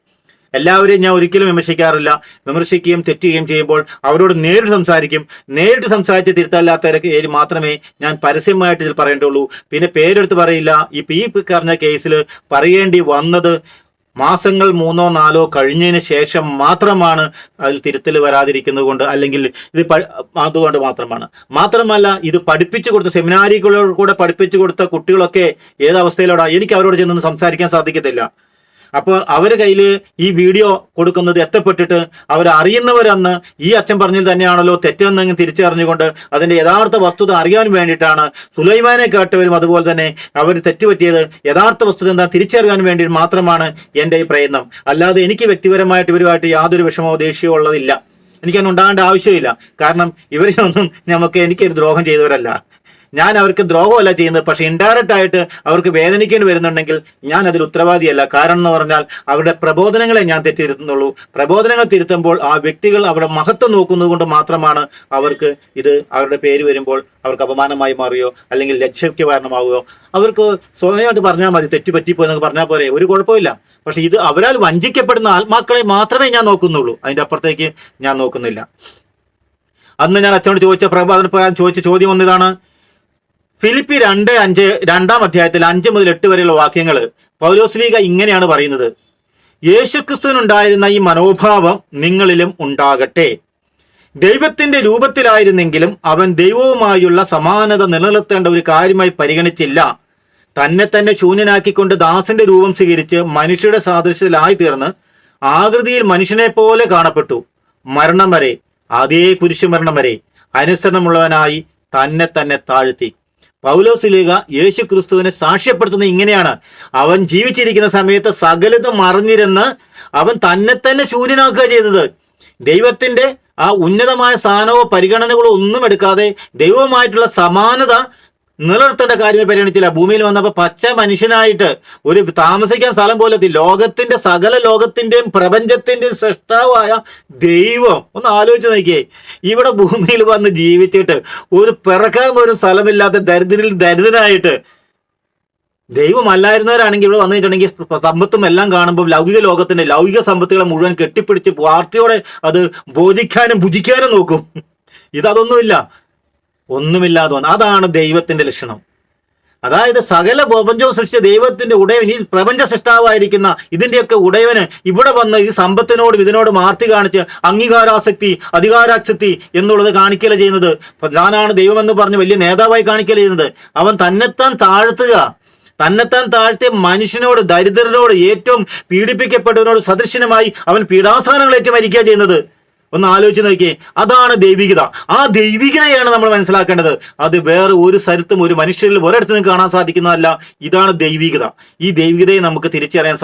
എല്ലാവരെയും ഞാൻ ഒരിക്കലും വിമർശിക്കാറില്ല. വിമർശിക്കുകയും തെറ്റുകയും ചെയ്യുമ്പോൾ അവരോട് നേരിട്ട് സംസാരിക്കും. നേരിട്ട് സംസാരിച്ച് തിരുത്തല്ലാത്തവരൊക്കെ മാത്രമേ ഞാൻ പരസ്യമായിട്ട് ഇതിൽ പറയേണ്ടുള്ളൂ. പിന്നെ പേരെടുത്ത് പറയില്ല. ഈ പറഞ്ഞ കേസിൽ പറയേണ്ടി വന്നത് മാസങ്ങൾ 3-4 കഴിഞ്ഞതിന് ശേഷം മാത്രമാണ് അതിൽ തിരുത്തൽ വരാതിരിക്കുന്നത് കൊണ്ട്, അല്ലെങ്കിൽ ഇത് അതുകൊണ്ട് മാത്രമാണ്. മാത്രമല്ല, ഇത് പഠിപ്പിച്ചു കൊടുത്ത സെമിനാരികളോട് കൂടെ പഠിപ്പിച്ചു കൊടുത്ത കുട്ടികളൊക്കെ ഏതവസ്ഥയിലോടാ, എനിക്ക് അവരോട് ചെന്നൊന്നും സംസാരിക്കാൻ സാധിക്കത്തില്ല. അപ്പോൾ അവരുടെ കയ്യിൽ ഈ വീഡിയോ കൊടുക്കുന്നത് എത്തപ്പെട്ടിട്ട് അവരറിയുന്നവരന്ന് ഈ അച്ഛൻ പറഞ്ഞത് തന്നെയാണല്ലോ തെറ്റെന്നെങ്കിൽ തിരിച്ചറിഞ്ഞുകൊണ്ട് അതിൻ്റെ യഥാർത്ഥ വസ്തുത അറിയാൻ വേണ്ടിയിട്ടാണ് സുലൈമാനെ കേട്ടവരും അതുപോലെ തന്നെ അവർ തെറ്റുപറ്റിയത് യഥാർത്ഥ വസ്തുത എന്താ തിരിച്ചറിയാൻ വേണ്ടി മാത്രമാണ് എൻ്റെ ഈ പ്രയത്നം. അല്ലാതെ എനിക്ക് വ്യക്തിപരമായിട്ട് ഇവരുമായിട്ട് യാതൊരു വിഷമമോ ദേഷ്യമോ ഉള്ളതില്ല. എനിക്കൊന്നും ഉണ്ടാകേണ്ട ആവശ്യമില്ല. കാരണം ഇവരിലൊന്നും എനിക്കൊരു ദ്രോഹം ചെയ്തവരല്ല. ഞാൻ അവർക്ക് ദ്രോഹമല്ല ചെയ്യുന്നത്. പക്ഷെ ഇൻഡയറക്റ്റ് ആയിട്ട് അവർക്ക് വേദനിക്കേണ്ടി വരുന്നുണ്ടെങ്കിൽ ഞാൻ അതിൽ ഉത്തരവാദിയല്ല. കാരണം എന്ന് പറഞ്ഞാൽ അവരുടെ പ്രബോധനങ്ങളെ ഞാൻ തെറ്റിരുത്തുന്നുള്ളൂ. പ്രബോധനങ്ങൾ തിരുത്തുമ്പോൾ ആ വ്യക്തികൾ അവരുടെ മഹത്വം നോക്കുന്നത് കൊണ്ട് മാത്രമാണ് അവർക്ക് ഇത് അവരുടെ പേര് വരുമ്പോൾ അവർക്ക് അപമാനമായി മാറുകയോ അല്ലെങ്കിൽ ലജ്ജയ്ക്ക് കാരണമാവുകയോ. അവർക്ക് സ്വയമായിട്ട് പറഞ്ഞാൽ മതി, തെറ്റുപറ്റിപ്പോ എന്നൊക്കെ പറഞ്ഞാൽ പോരെ, ഒരു കുഴപ്പമില്ല. പക്ഷെ ഇത് അവരാൽ വഞ്ചിക്കപ്പെടുന്ന ആത്മാക്കളെ മാത്രമേ ഞാൻ നോക്കുന്നുള്ളൂ. അതിൻ്റെ അപ്പുറത്തേക്ക് ഞാൻ നോക്കുന്നില്ല. അന്ന് ഞാൻ അച്ഛനോട് ചോദിച്ച ചോദ്യം ഒന്നിതാണ്. ഫിലിപ്പി 2:5 2-ാം അധ്യായത്തിൽ 5 മുതൽ 8 വരെയുള്ള വാക്യങ്ങൾ പൗലോസ്ലീഹ ഇങ്ങനെയാണ് പറയുന്നത്. യേശുക്രിസ്തുവിനുണ്ടായിരുന്ന ഈ മനോഭാവം നിങ്ങളിലും ഉണ്ടാകട്ടെ. ദൈവത്തിന്റെ രൂപത്തിലായിരുന്നെങ്കിലും അവൻ ദൈവവുമായുള്ള സമാനത നിലനിർത്തേണ്ട ഒരു കാര്യമായി പരിഗണിച്ചില്ല. തന്നെ ശൂന്യനാക്കിക്കൊണ്ട് ദാസന്റെ രൂപം സ്വീകരിച്ച് മനുഷ്യരുടെ സാദൃശ്യത്തിലായി തീർന്ന് ആകൃതിയിൽ മനുഷ്യനെ പോലെ കാണപ്പെട്ടു. മരണം വരെ, അതേ കുരിശുമരണം വരെ അനുസരണമുള്ളവനായി തന്നെ താഴ്ത്തി. പൗലോസ്ലീഹ യേശു ക്രിസ്തുവിനെ സാക്ഷ്യപ്പെടുത്തുന്നത് ഇങ്ങനെയാണ്. അവൻ ജീവിച്ചിരിക്കുന്ന സമയത്ത് സകലതും മറിഞ്ഞിരുന്ന് അവൻ തന്നെ ശൂന്യനാക്കുക ചെയ്തത്. ദൈവത്തിന്റെ ആ ഉന്നതമായ സ്ഥാനമോ പരിഗണനകളോ ഒന്നും എടുക്കാതെ ദൈവവുമായിട്ടുള്ള സമാനത നിലനിർത്തേണ്ട കാര്യമേ പരിഗണിച്ചില്ല. ഭൂമിയിൽ വന്നപ്പോൾ പച്ച മനുഷ്യനായിട്ട് ഒരു താമസിക്കാൻ സ്ഥലം പോലെ ലോകത്തിന്റെ സകല ലോകത്തിന്റെയും പ്രപഞ്ചത്തിന്റെയും സൃഷ്ടാവായ ദൈവം ഒന്ന് ആലോചിച്ച് നോക്കിയേ, ഇവിടെ ഭൂമിയിൽ വന്ന് ജീവിച്ചിട്ട് ഒരു പിറക്കാൻ പോലും സ്ഥലമില്ലാത്ത ദരിദ്രരിൽ ദരിദ്രനായിട്ട്, ദൈവമല്ലായിരുന്നവരാണെങ്കിൽ ഇവിടെ വന്നു കഴിഞ്ഞിട്ടുണ്ടെങ്കിൽ സമ്പത്തും എല്ലാം കാണുമ്പോൾ ലൗകിക ലോകത്തിന്റെ ലൗകിക സമ്പത്തുകളെ മുഴുവൻ കെട്ടിപ്പിടിച്ച് പാർട്ടിയോടെ അത് ബോധിക്കാനും ഭുജിക്കാനും നോക്കും. ഇതൊന്നുമില്ല, ഒന്നുമില്ലാതെ വന്നു. അതാണ് ദൈവത്തിന്റെ ലക്ഷണം. അതായത് സകല പ്രപഞ്ചവും സൃഷ്ടിച്ച ദൈവത്തിന്റെ ഉടയവൻ, ഈ പ്രപഞ്ച സൃഷ്ടാവായിരിക്കുന്ന ഇതിന്റെയൊക്കെ ഉടയവന് ഇവിടെ വന്ന് ഈ സമ്പത്തിനോടും ഇതിനോടും ആർത്തി കാണിച്ച് അംഗീകാരാസക്തി അധികാരാസക്തി എന്നുള്ളത് കാണിക്കല ചെയ്യുന്നത്. ഞാനാണ് ദൈവമെന്ന് പറഞ്ഞ് വലിയ നേതാവായി കാണിക്കല ചെയ്യുന്നത്. അവൻ തന്നെത്താൻ താഴ്ത്തിയ മനുഷ്യനോട്, ദരിദ്രരോട്, ഏറ്റവും പീഡിപ്പിക്കപ്പെട്ടവനോട് സദൃശനമായി അവൻ പീഡാസനങ്ങളേറ്റ് മരിക്കുക ചെയ്യുന്നത്. ഒന്ന് ആലോചിച്ച് നോക്കിയേ, അതാണ് ദൈവികത. ആ ദൈവികതയാണ് നമ്മൾ മനസ്സിലാക്കേണ്ടത്. അത് വേറെ ഒരു സ്ഥലത്തും ഒരു മനുഷ്യരിൽ ഒരിടത്തും കാണാൻ സാധിക്കുന്നതല്ല. ഇതാണ് ദൈവികത. ഈ ദൈവികതയെ നമുക്ക് തിരിച്ചറിയാൻ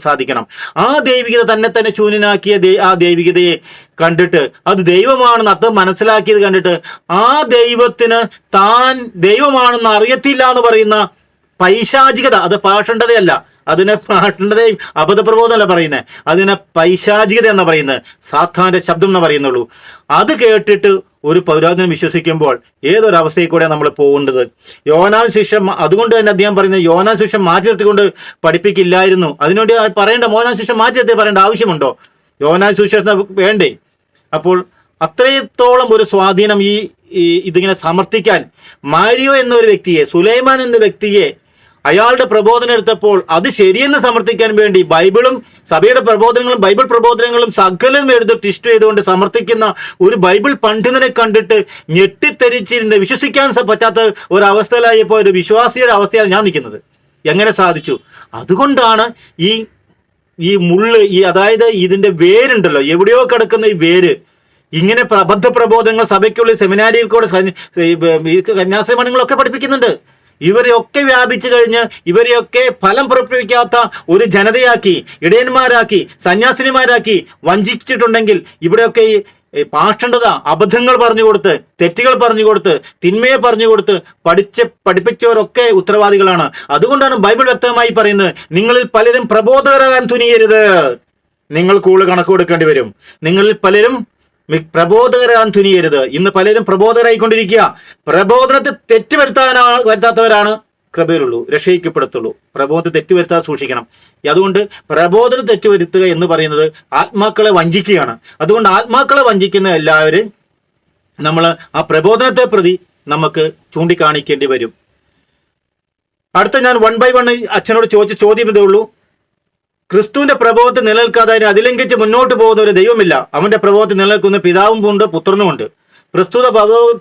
സാധിക്കണം. ആ ദൈവികത തന്നെ ശൂന്യനാക്കിയ ആ ദൈവികതയെ കണ്ടിട്ട് അത് ദൈവമാണെന്ന് അത് മനസ്സിലാക്കിയത് കണ്ടിട്ട് ആ ദൈവത്തിന് താൻ ദൈവമാണെന്ന് അറിയത്തില്ല എന്ന് പറയുന്ന പൈശാചികത, അത് പാഷണ്ഡതയല്ല, അതിനെ പാഷണ്ഡതയും അബദ്ധപ്രബോധമല്ല പറയുന്നത്, അതിനെ പൈശാചികത എന്ന് പറയുന്നത്, സാത്താന്റെ ശബ്ദം എന്ന് പറയുന്നുള്ളൂ. അത് കേട്ടിട്ട് ഒരു പൗരാതനം വിശ്വസിക്കുമ്പോൾ ഏതൊരവസ്ഥയിൽ കൂടെ നമ്മൾ പോകേണ്ടത്. യോനാൻ ശിഷ്യം, അതുകൊണ്ട് തന്നെ അദ്ദേഹം പറയുന്നത് യോനാൻ ശിഷ്യം മാറ്റി നിർത്തിക്കൊണ്ട് പഠിപ്പിക്കില്ലായിരുന്നു. അതിനുവേണ്ടി പറയേണ്ട മോനാൻ ശിഷ്യം മാറ്റി നിർത്തി പറയേണ്ട ആവശ്യമുണ്ടോ? യോനാൻ ശിഷ്യം വേണ്ടേ? അപ്പോൾ അത്രത്തോളം ഒരു സ്വാധീനം ഇതിങ്ങനെ സമർത്ഥിക്കാൻ മാരിയോ എന്നൊരു വ്യക്തിയെ, സുലൈമാൻ എന്ന വ്യക്തിയെ അയാളുടെ പ്രബോധനം എടുത്തപ്പോൾ അത് ശരിയെന്ന് സമർത്ഥിക്കാൻ വേണ്ടി ബൈബിളും സഭയുടെ പ്രബോധനങ്ങളും ബൈബിൾ പ്രബോധനങ്ങളും സകലം എടുത്ത് ടിസ്റ്റ് ചെയ്തുകൊണ്ട് സമർത്ഥിക്കുന്ന ഒരു ബൈബിൾ പണ്ഡിതനെ കണ്ടിട്ട് ഞെട്ടിത്തെരിച്ചിരുന്ന് വിശ്വസിക്കാൻ പറ്റാത്ത ഒരവസ്ഥയിലായപ്പോൾ ഒരു വിശ്വാസിയുടെ അവസ്ഥയാണ് ഞാൻ നിൽക്കുന്നത്. എങ്ങനെ സാധിച്ചു? അതുകൊണ്ടാണ് ഈ മുള്ള്, അതായത് ഇതിന്റെ വേരുണ്ടല്ലോ, എവിടെയോ കിടക്കുന്ന ഈ വേര്, ഇങ്ങനെ അബദ്ധ പ്രബോധനങ്ങൾ സഭയ്ക്കുള്ളിൽ സെമിനാരിയിൽ കൂടെ കന്യാസ്ത്രീമണങ്ങളൊക്കെ പഠിപ്പിക്കുന്നുണ്ട്. ഇവരെയൊക്കെ വ്യാപിച്ചു കഴിഞ്ഞ് ഇവരെയൊക്കെ ഫലം പുറപ്പെടുവിക്കാത്ത ഒരു ജനതയാക്കി, ഇടയന്മാരാക്കി, സന്യാസിനിമാരാക്കി വഞ്ചിച്ചിട്ടുണ്ടെങ്കിൽ ഇവിടെയൊക്കെ ഈ പാഷണ്ഡത, അബദ്ധങ്ങൾ പറഞ്ഞു കൊടുത്ത്, തെറ്റുകൾ പറഞ്ഞു കൊടുത്ത്, തിന്മയെ പറഞ്ഞു കൊടുത്ത് പഠിപ്പിച്ചവരൊക്കെ ഉത്തരവാദികളാണ്. അതുകൊണ്ടാണ് ബൈബിൾ വ്യക്തമായി പറയുന്നത്, നിങ്ങളിൽ പലരും പ്രബോധകരാകാൻ തുനിയരുത്, നിങ്ങൾ കൂടുതൽ കണക്ക് കൊടുക്കേണ്ടി വരും. നിങ്ങളിൽ പലരും പ്രബോധകരാൻ തുനിയരുത്. ഇന്ന് പലരും പ്രബോധകരായിക്കൊണ്ടിരിക്കുക. പ്രബോധനത്തെ വരുത്താത്തവരാണ് കൃപയിലുള്ളൂ, രക്ഷയിക്കപ്പെടത്തുള്ളൂ. പ്രബോധനത്തെ തെറ്റുവരുത്താതെ സൂക്ഷിക്കണം. അതുകൊണ്ട് പ്രബോധനം തെറ്റുവരുത്തുക എന്ന് പറയുന്നത് ആത്മാക്കളെ വഞ്ചിക്കുകയാണ്. അതുകൊണ്ട് ആത്മാക്കളെ വഞ്ചിക്കുന്ന എല്ലാവരും നമ്മൾ ആ പ്രബോധനത്തെ പ്രതി നമുക്ക് ചൂണ്ടിക്കാണിക്കേണ്ടി വരും. അടുത്ത ഞാൻ 1 by 1 അച്ഛനോട് ചോദിച്ച ചോദ്യം ഇതേ ഉള്ളൂ. ക്രിസ്തുവിന്റെ പ്രബോധത്തിൽ നിലനിൽക്കാതെ അതിലംഘിച്ച് മുന്നോട്ട് പോകുന്ന ഒരു ദൈവമില്ല. അവന്റെ പ്രബോധത്തിൽ നിലനിൽക്കുന്ന പിതാവും ഉണ്ട്, പുത്രനും ഉണ്ട്. പ്രസ്തുത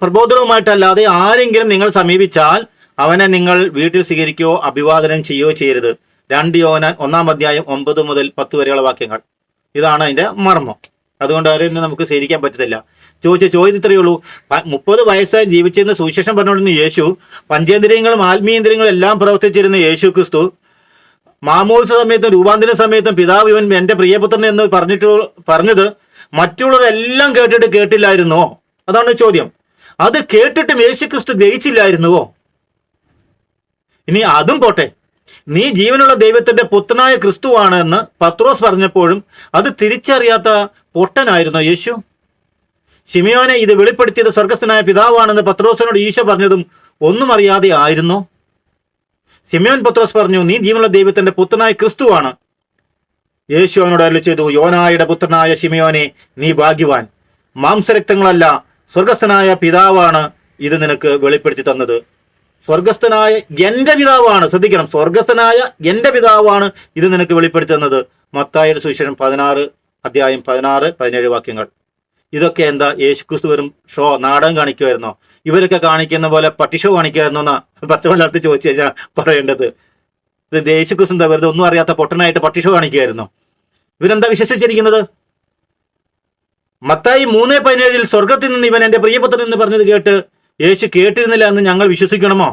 പ്രബോധനവുമായിട്ടല്ലാതെ ആരെങ്കിലും നിങ്ങൾ സമീപിച്ചാൽ അവനെ നിങ്ങൾ വീട്ടിൽ സ്വീകരിക്കുകയോ അഭിവാദനം ചെയ്യുകയോ ചെയ്യരുത്. 2 യോഹന്നാൻ 1 അധ്യായം 9 മുതൽ 10 വരെയുള്ള വാക്യങ്ങൾ. ഇതാണ് അതിന്റെ മർമ്മം. അതുകൊണ്ട് ആരെയും നമുക്ക് സ്വീകരിക്കാൻ പറ്റത്തില്ല. ചോദ്യം ഇത്രയേ ഉള്ളൂ. 30 വയസ്സായി ജീവിച്ചിരുന്ന സുവിശേഷം പറഞ്ഞുകൊണ്ടിരുന്ന യേശു, പഞ്ചേന്ദ്രിയങ്ങളും ആത്മീയേന്ദ്രിയങ്ങളും എല്ലാം പ്രവർത്തിച്ചിരുന്ന യേശു ക്രിസ്തു മാമോദിസ സമയത്തും രൂപാന്തര സമയത്തും പിതാവ് ഇവൻ എന്റെ പ്രിയപുത്രൻ എന്ന് പറഞ്ഞത് മറ്റുള്ളവരെല്ലാം കേട്ടിട്ട് കേട്ടില്ലായിരുന്നോ? അതാണ് ചോദ്യം. അത് കേട്ടിട്ടും യേശു ക്രിസ്തു ഗ്രഹിച്ചില്ലായിരുന്നുവോ? ഇനി അതും പോട്ടെ, നീ ജീവനുള്ള ദൈവത്തിന്റെ പുത്രനായ ക്രിസ്തുവാണ് എന്ന് പത്രോസ് പറഞ്ഞപ്പോഴും അത് തിരിച്ചറിയാത്ത പൊട്ടനായിരുന്നോ യേശു? ശിമിയോനെ ഇത് വെളിപ്പെടുത്തിയത് സ്വർഗസ്ഥനായ പിതാവാണെന്ന് പത്രോസിനോട് ഈശോ പറഞ്ഞതും ഒന്നും അറിയാതെ ആയിരുന്നോ? ശിമയോൻ പത്രോസ് പറഞ്ഞു, നീ ജീവനുള്ള ദൈവത്തിന്റെ പുത്രനായ ക്രിസ്തുവാണ്. യേശു അവനോട് അരുളി ചെയ്തു, യോനായുടെ പുത്രനായ ശിമയോനെ, നീ ഭാഗ്യവാൻ. മാംസരക്തങ്ങളല്ല, സ്വർഗസ്ഥനായ പിതാവാണ് ഇത് നിനക്ക് വെളിപ്പെടുത്തി തന്നത്. സ്വർഗസ്ഥനായ എന്റെ പിതാവാണ്, ശ്രദ്ധിക്കണം, സ്വർഗസ്ഥനായ എന്റെ പിതാവാണ് ഇത് നിനക്ക് വെളിപ്പെടുത്തി തന്നത്. മത്തായിയുടെ സുവിശേഷം 16 അധ്യായം 16-17 വാക്യങ്ങൾ. ഇതൊക്കെ എന്താ? യേശുക്രിസ്തു വെറും നാടകം കാണിക്കുമായിരുന്നോ? ഇവരൊക്കെ കാണിക്കുന്ന പോലെ പട്ടിഷോ കാണിക്കുമായിരുന്നോ എന്നാ പച്ചമലർത്തി ചോദിച്ചു കഴിഞ്ഞാൽ പറയേണ്ടത്. ഇത് യേശുക്രിസ്തു എന്താ വെറുതെ ഒന്നും അറിയാത്ത പൊട്ടനായിട്ട് പട്ടിഷോ കാണിക്കുമായിരുന്നോ? ഇവരെന്താ വിശ്വസിച്ചിരിക്കുന്നത്? മത്തായി 3:17 സ്വർഗത്തിൽ നിന്ന് ഇവൻ എന്റെ പ്രിയപുത്രൻ എന്ന് പറഞ്ഞത് കേട്ട് യേശു കേട്ടിരുന്നില്ല എന്ന് ഞങ്ങൾ വിശ്വസിക്കണമോ?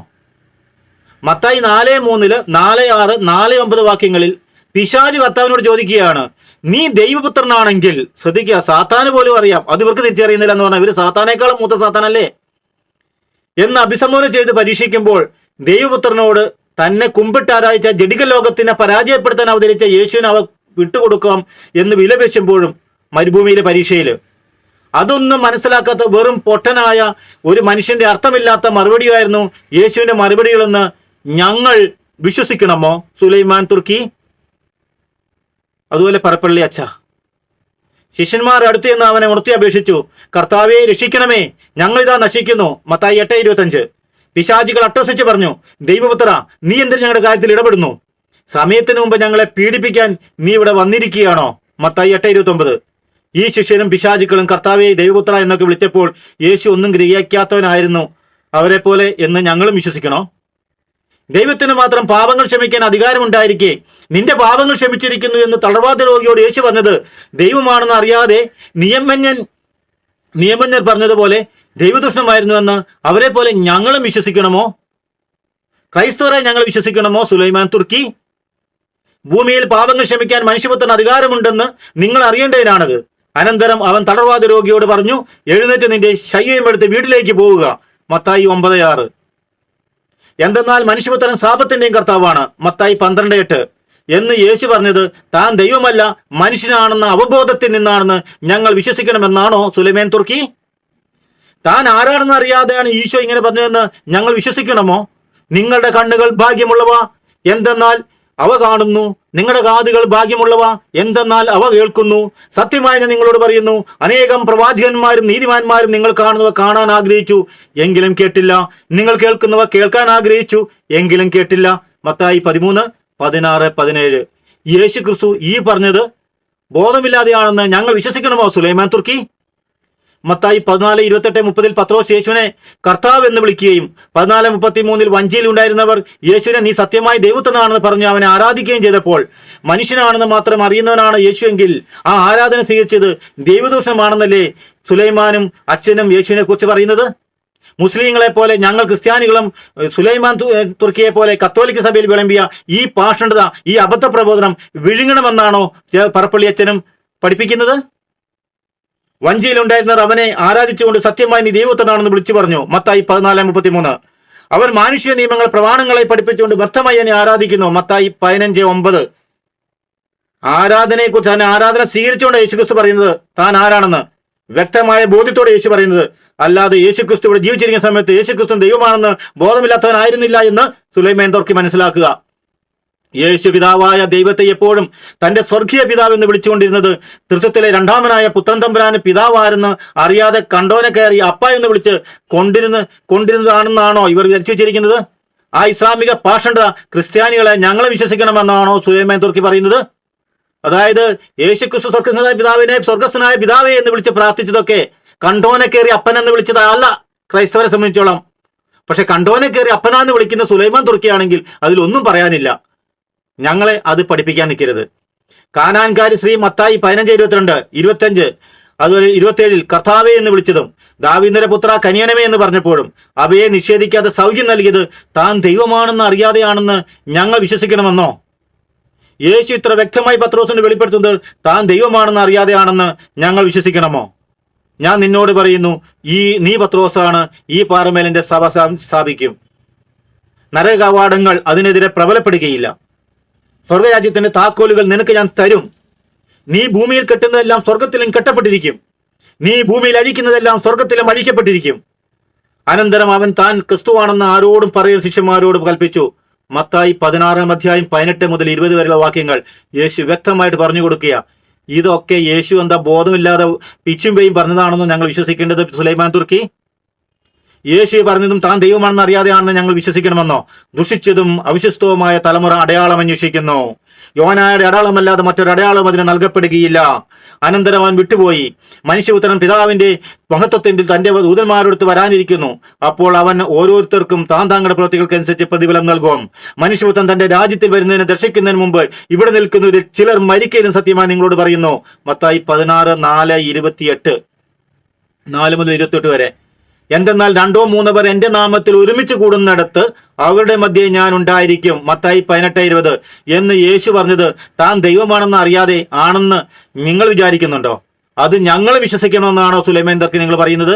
മത്തായി 4:3, 4:6, 4:9 വാക്യങ്ങളിൽ പിശാച് കർത്താവിനോട് ചോദിക്കുകയാണ്, നീ ദൈവപുത്രനാണെങ്കിൽ, ശ്രദ്ധിക്കുക, സാത്താന് പോലും അറിയാം, അത് ഇവർക്ക് തിരിച്ചറിയുന്നില്ല എന്ന് പറഞ്ഞാൽ ഇവര് സാത്താനേക്കാളും മൂത്ത സാത്താനല്ലേ? എന്ന് അഭിസംബോധന ചെയ്ത് പരീക്ഷിക്കുമ്പോൾ ദൈവപുത്രനോട് തന്നെ കുമ്പിട്ട് ആരാധിച്ച ജഡിക ലോകത്തിനെ പരാജയപ്പെടുത്താൻ അവതരിച്ച യേശുവിനെ അവ വിട്ടുകൊടുക്കാം എന്ന് വിലപേശുമ്പോഴും മരുഭൂമിയിലെ പരീക്ഷയിൽ അതൊന്നും മനസ്സിലാക്കാത്ത വെറും പൊട്ടനായ ഒരു മനുഷ്യന്റെ അർത്ഥമില്ലാത്ത മറുപടിയായിരുന്നു യേശുവിന്റെ മറുപടികളെന്ന് ഞങ്ങൾ വിശ്വസിക്കണമോ സുലൈമാൻ തുർക്കി? അതുപോലെ പറപ്പള്ളി അച്ഛ. ശിഷ്യന്മാർ അടുത്ത് നിന്ന് അവനെ ഉണർത്തി അപേക്ഷിച്ചു, കർത്താവെ രക്ഷിക്കണമേ, ഞങ്ങളിതാ നശിക്കുന്നു. മത്തായി 8:25. പിശാചികൾ അട്ടഹസിച്ച് പറഞ്ഞു, ദൈവപുത്ര, നീ എന്തിന് ഞങ്ങളുടെ കാര്യത്തിൽ ഇടപെടുന്നു? സമയത്തിന് മുമ്പ് ഞങ്ങളെ പീഡിപ്പിക്കാൻ നീ ഇവിടെ വന്നിരിക്കുകയാണോ? മത്തായി 8:29. ഈ ശിഷ്യനും പിശാചുക്കളും കർത്താവെ ദൈവപുത്ര എന്നൊക്കെ വിളിച്ചപ്പോൾ യേശു ഒന്നും ഗ്രഹിക്കാത്തവനായിരുന്നു അവരെ പോലെ എന്ന് ഞങ്ങളും വിശ്വസിക്കണോ? ദൈവത്തിന് മാത്രം പാപങ്ങൾ ക്ഷമിക്കാൻ അധികാരമുണ്ടായിരിക്കെ നിന്റെ പാപങ്ങൾ ക്ഷമിച്ചിരിക്കുന്നു എന്ന് തളർവാദ രോഗിയോട് യേശു പറഞ്ഞത് ദൈവമാണെന്ന് അറിയാതെ നിയമജ്ഞർ പറഞ്ഞതുപോലെ ദൈവദൂഷണമായിരുന്നു എന്ന് അവരെ പോലെ ഞങ്ങളും വിശ്വസിക്കണമോ? ക്രൈസ്തവരെ ഞങ്ങൾ വിശ്വസിക്കണമോ സുലൈമാൻ തുർക്കി? ഭൂമിയിൽ പാപങ്ങൾ ക്ഷമിക്കാൻ മനുഷ്യപുത്രന് അധികാരമുണ്ടെന്ന് നിങ്ങൾ അറിയേണ്ടതിനാണത്. അനന്തരം അവൻ തളർവാദ രോഗിയോട് പറഞ്ഞു, എഴുന്നേറ്റ് നിന്റെ ശയ്യയും എടുത്ത് വീട്ടിലേക്ക് പോവുക. മത്തായി 9:6. എന്തെന്നാൽ മനുഷ്യപുത്രൻ ശാപത്തിന്റെയും കർത്താവാണ്. മത്തായി 12:8. എന്ന് യേശു പറഞ്ഞത് താൻ ദൈവമല്ല മനുഷ്യനാണെന്ന അവബോധത്തിൽ നിന്നാണെന്ന് ഞങ്ങൾ വിശ്വസിക്കണമെന്നാണോ സുലൈമാൻ തുർക്കി? താൻ ആരാണെന്ന് അറിയാതെയാണ് ഈശോ ഇങ്ങനെ പറഞ്ഞതെന്ന് ഞങ്ങൾ വിശ്വസിക്കണമോ? നിങ്ങളുടെ കണ്ണുകൾ ഭാഗ്യമുള്ളവ, എന്തെന്നാൽ അവ കാണുന്നു. നിങ്ങളുടെ കാതുകൾ ഭാഗ്യമുള്ളവ, എന്തെന്നാൽ അവ കേൾക്കുന്നു. സത്യമായി ഞാൻ നിങ്ങളോട് പറയുന്നു, അനേകം പ്രവാചകന്മാരും നീതിമാന്മാരും നിങ്ങൾ കാണുന്നവ കാണാൻ ആഗ്രഹിച്ചു, എങ്കിലും കേട്ടില്ല. നിങ്ങൾ കേൾക്കുന്നവ കേൾക്കാൻ ആഗ്രഹിച്ചു, എങ്കിലും കേട്ടില്ല. മത്തായി 13:16-17. യേശു ക്രിസ്തു ഈ പറഞ്ഞത് ബോധമില്ലാതെയാണെന്ന് ഞങ്ങൾ വിശ്വസിക്കണമോ സുലൈമാൻ തുർക്കി? മത്തായി 14:28-30 പത്രോസ് യേശുവിനെ കർത്താവ് എന്ന് വിളിക്കുകയും 14:33 വഞ്ചിയിൽ ഉണ്ടായിരുന്നവർ യേശുവിനെ നീ സത്യമായി ദൈവത്തിനാണെന്ന് പറഞ്ഞ് അവനെ ആരാധിക്കുകയും ചെയ്തപ്പോൾ മനുഷ്യനാണെന്ന് മാത്രം അറിയുന്നവനാണ് യേശുവെങ്കിൽ ആ ആരാധന സ്വീകരിച്ചത് ദൈവദൂഷണമാണെന്നല്ലേ സുലൈമാനും അച്ഛനും യേശുവിനെ കുറിച്ച് പറയുന്നത്? മുസ്ലിങ്ങളെ പോലെ ഞങ്ങൾ ക്രിസ്ത്യാനികളും സുലൈമാൻ തുർക്കിയെ പോലെ കത്തോലിക്ക സഭയിൽ വിളമ്പിയ ഈ പാഷണ്ഡത, ഈ അബദ്ധ പ്രബോധനം വിഴുങ്ങണമെന്നാണോ പറപ്പള്ളി അച്ഛനും പഠിപ്പിക്കുന്നത്? വഞ്ചിയിലുണ്ടായിരുന്നവർ അവനെ ആരാധിച്ചുകൊണ്ട് സത്യമായി നീ ദൈവത്തിനാണെന്ന് വിളിച്ചു പറഞ്ഞു. മത്തായി 14:33. അവർ മാനുഷിക നിയമങ്ങൾ പ്രമാണങ്ങളെ പഠിപ്പിച്ചുകൊണ്ട് വ്യർത്ഥമായി എന്നെ ആരാധിക്കുന്നു. മത്തായി 15:9. ആരാധനയെക്കുറിച്ച് തന്നെ ആരാധന സ്വീകരിച്ചുകൊണ്ട് യേശുക്രിസ്തു പറയുന്നത് താൻ ആരാണെന്ന് വ്യക്തമായ ബോധ്യത്തോടെ യേശു പറയുന്നത്, അല്ലാതെ യേശുക്രിസ്തു ഇവിടെ ജീവിച്ചിരിക്കുന്ന സമയത്ത് യേശുക്രിസ്തു ദൈവമാണെന്ന് ബോധമില്ലാത്തവനായിരുന്നില്ല എന്ന് സുലൈമാൻ തുർക്കി മനസ്സിലാക്കുക. യേശു പിതാവായ ദൈവത്തെ എപ്പോഴും തന്റെ സ്വർഗീയ പിതാവ് എന്ന് വിളിച്ചുകൊണ്ടിരുന്നത് തൃത്വത്തിലെ രണ്ടാമനായ പുത്രൻ തമ്പുരാന് പിതാവാരെന്ന് അറിയാതെ കണ്ടോനെ കയറി അപ്പ എന്ന് വിളിച്ച് കൊണ്ടിരുന്നതാണെന്നാണോ ഇവർ വിചാരിച്ചു വെച്ചിരിക്കുന്നത്? ആ ഇസ്ലാമിക പാഷണ്ഡത ക്രിസ്ത്യാനികളെ ഞങ്ങളെ വിശ്വസിക്കണമെന്നാണോ സുലൈമാൻ തുർക്കി പറയുന്നത്? അതായത് യേശുക്രിസ്തു സ്വർഗസ്ഥനായ പിതാവേ എന്ന് വിളിച്ച് പ്രാർത്ഥിച്ചതൊക്കെ കണ്ടോനെ കയറി അപ്പൻ എന്ന് വിളിച്ചതല്ല ക്രൈസ്തവരെ സംബന്ധിച്ചോളം. പക്ഷെ കണ്ടോനെ കയറി അപ്പനാന്ന് വിളിക്കുന്ന സുലൈമാൻ തുർക്കിയാണെങ്കിൽ അതിലൊന്നും പറയാനില്ല. ഞങ്ങളെ അത് പഠിപ്പിക്കാൻ നിൽക്കരുത്. കാനാൻകാരി സ്ത്രീ മത്തായി 15:22, 25, അതുപോലെ 27 കർത്താവേ എന്ന് വിളിച്ചതും ദാവീദിന്റെ പുത്ര കനിയണമേ എന്ന് പറഞ്ഞപ്പോഴും അവയെ നിഷേധിക്കാതെ സൗഖ്യം നൽകിയത് താൻ ദൈവമാണെന്ന് അറിയാതെയാണെന്ന് ഞങ്ങൾ വിശ്വസിക്കണമെന്നോ? യേശു ഇത്ര വ്യക്തമായി പത്രോസിന് വെളിപ്പെടുത്തുന്നത് താൻ ദൈവമാണെന്ന് അറിയാതെയാണെന്ന് ഞങ്ങൾ വിശ്വസിക്കണമോ? ഞാൻ നിന്നോട് പറയുന്നു, നീ പത്രോസാണ്, ഈ പാറമേലിന്റെ സഭ സ്ഥാപിക്കും. നരകവാടങ്ങൾ അതിനെതിരെ പ്രബലപ്പെടുകയില്ല. സ്വർഗരാജ്യത്തിന്റെ താക്കോലുകൾ നിനക്ക് ഞാൻ തരും. നീ ഭൂമിയിൽ കെട്ടുന്നതെല്ലാം സ്വർഗത്തിലും കെട്ടപ്പെട്ടിരിക്കും, നീ ഭൂമിയിൽ അഴിക്കുന്നതെല്ലാം സ്വർഗത്തിലും അഴിക്കപ്പെട്ടിരിക്കും. അനന്തരം അവൻ താൻ ക്രിസ്തുവാണെന്ന് ആരോടും പറയുന്ന ശിഷ്യന്മാരോട് കൽപ്പിച്ചു. മത്തായി 16:18-20 വരെയുള്ള വാക്യങ്ങൾ യേശു വ്യക്തമായിട്ട് പറഞ്ഞു കൊടുക്കുക. ഇതൊക്കെ യേശു എന്താ ബോധമില്ലാതെ പിച്ചുമ്പയും പറഞ്ഞതാണെന്ന് ഞങ്ങൾ വിശ്വസിക്കേണ്ടത് സുലൈമാൻ തുർക്കി? യേശു പറഞ്ഞതും താൻ ദൈവമാണെന്ന് അറിയാതെയാണെന്ന് ഞങ്ങൾ വിശ്വസിക്കണമെന്നോ? ദുഷിച്ചതും അവിശ്വസ്തവുമായ തലമുറ അടയാളം അന്വേഷിക്കുന്നു. യോനായുടെ അടയാളമല്ലാതെ മറ്റൊരു അടയാളം അതിന് നൽകപ്പെടുകയില്ല. അനന്തരം അവൻ വിട്ടുപോയി. മനുഷ്യപുത്രൻ പിതാവിന്റെ മഹത്വത്തിൽ തന്റെ ദൂതന്മാരോടുത്ത് വരാനിരിക്കുന്നു. അപ്പോൾ അവൻ ഓരോരുത്തർക്കും താങ്കളുടെ പ്രവൃത്തികൾക്കനുസരിച്ച് പ്രതിഫലം നൽകും. മനുഷ്യപുത്രൻ തന്റെ രാജ്യത്തിൽ വരുന്നതിന് ദർശിക്കുന്നതിന് മുമ്പ് ഇവിടെ നിൽക്കുന്നവരിൽ ചിലർ മരിക്കലും സത്യമായി നിങ്ങളോട് പറയുന്നു. മത്തായി 16:4-28, 4-28 വരെ. എന്തെന്നാൽ 2-3 പേർ എന്റെ നാമത്തിൽ ഒരുമിച്ച് കൂടുന്നിടത്ത് അവരുടെ മധ്യേ ഞാൻ ഉണ്ടായിരിക്കും. മത്തായി 18:20 എന്ന് യേശു പറഞ്ഞത് താൻ ദൈവമാണെന്ന് അറിയാതെ ആണെന്ന് നിങ്ങൾ വിചാരിക്കുന്നുണ്ടോ? അത് ഞങ്ങൾ വിശ്വസിക്കണമെന്നാണോ സുലൈമാൻ തുർക്കി നിങ്ങൾ പറയുന്നത്?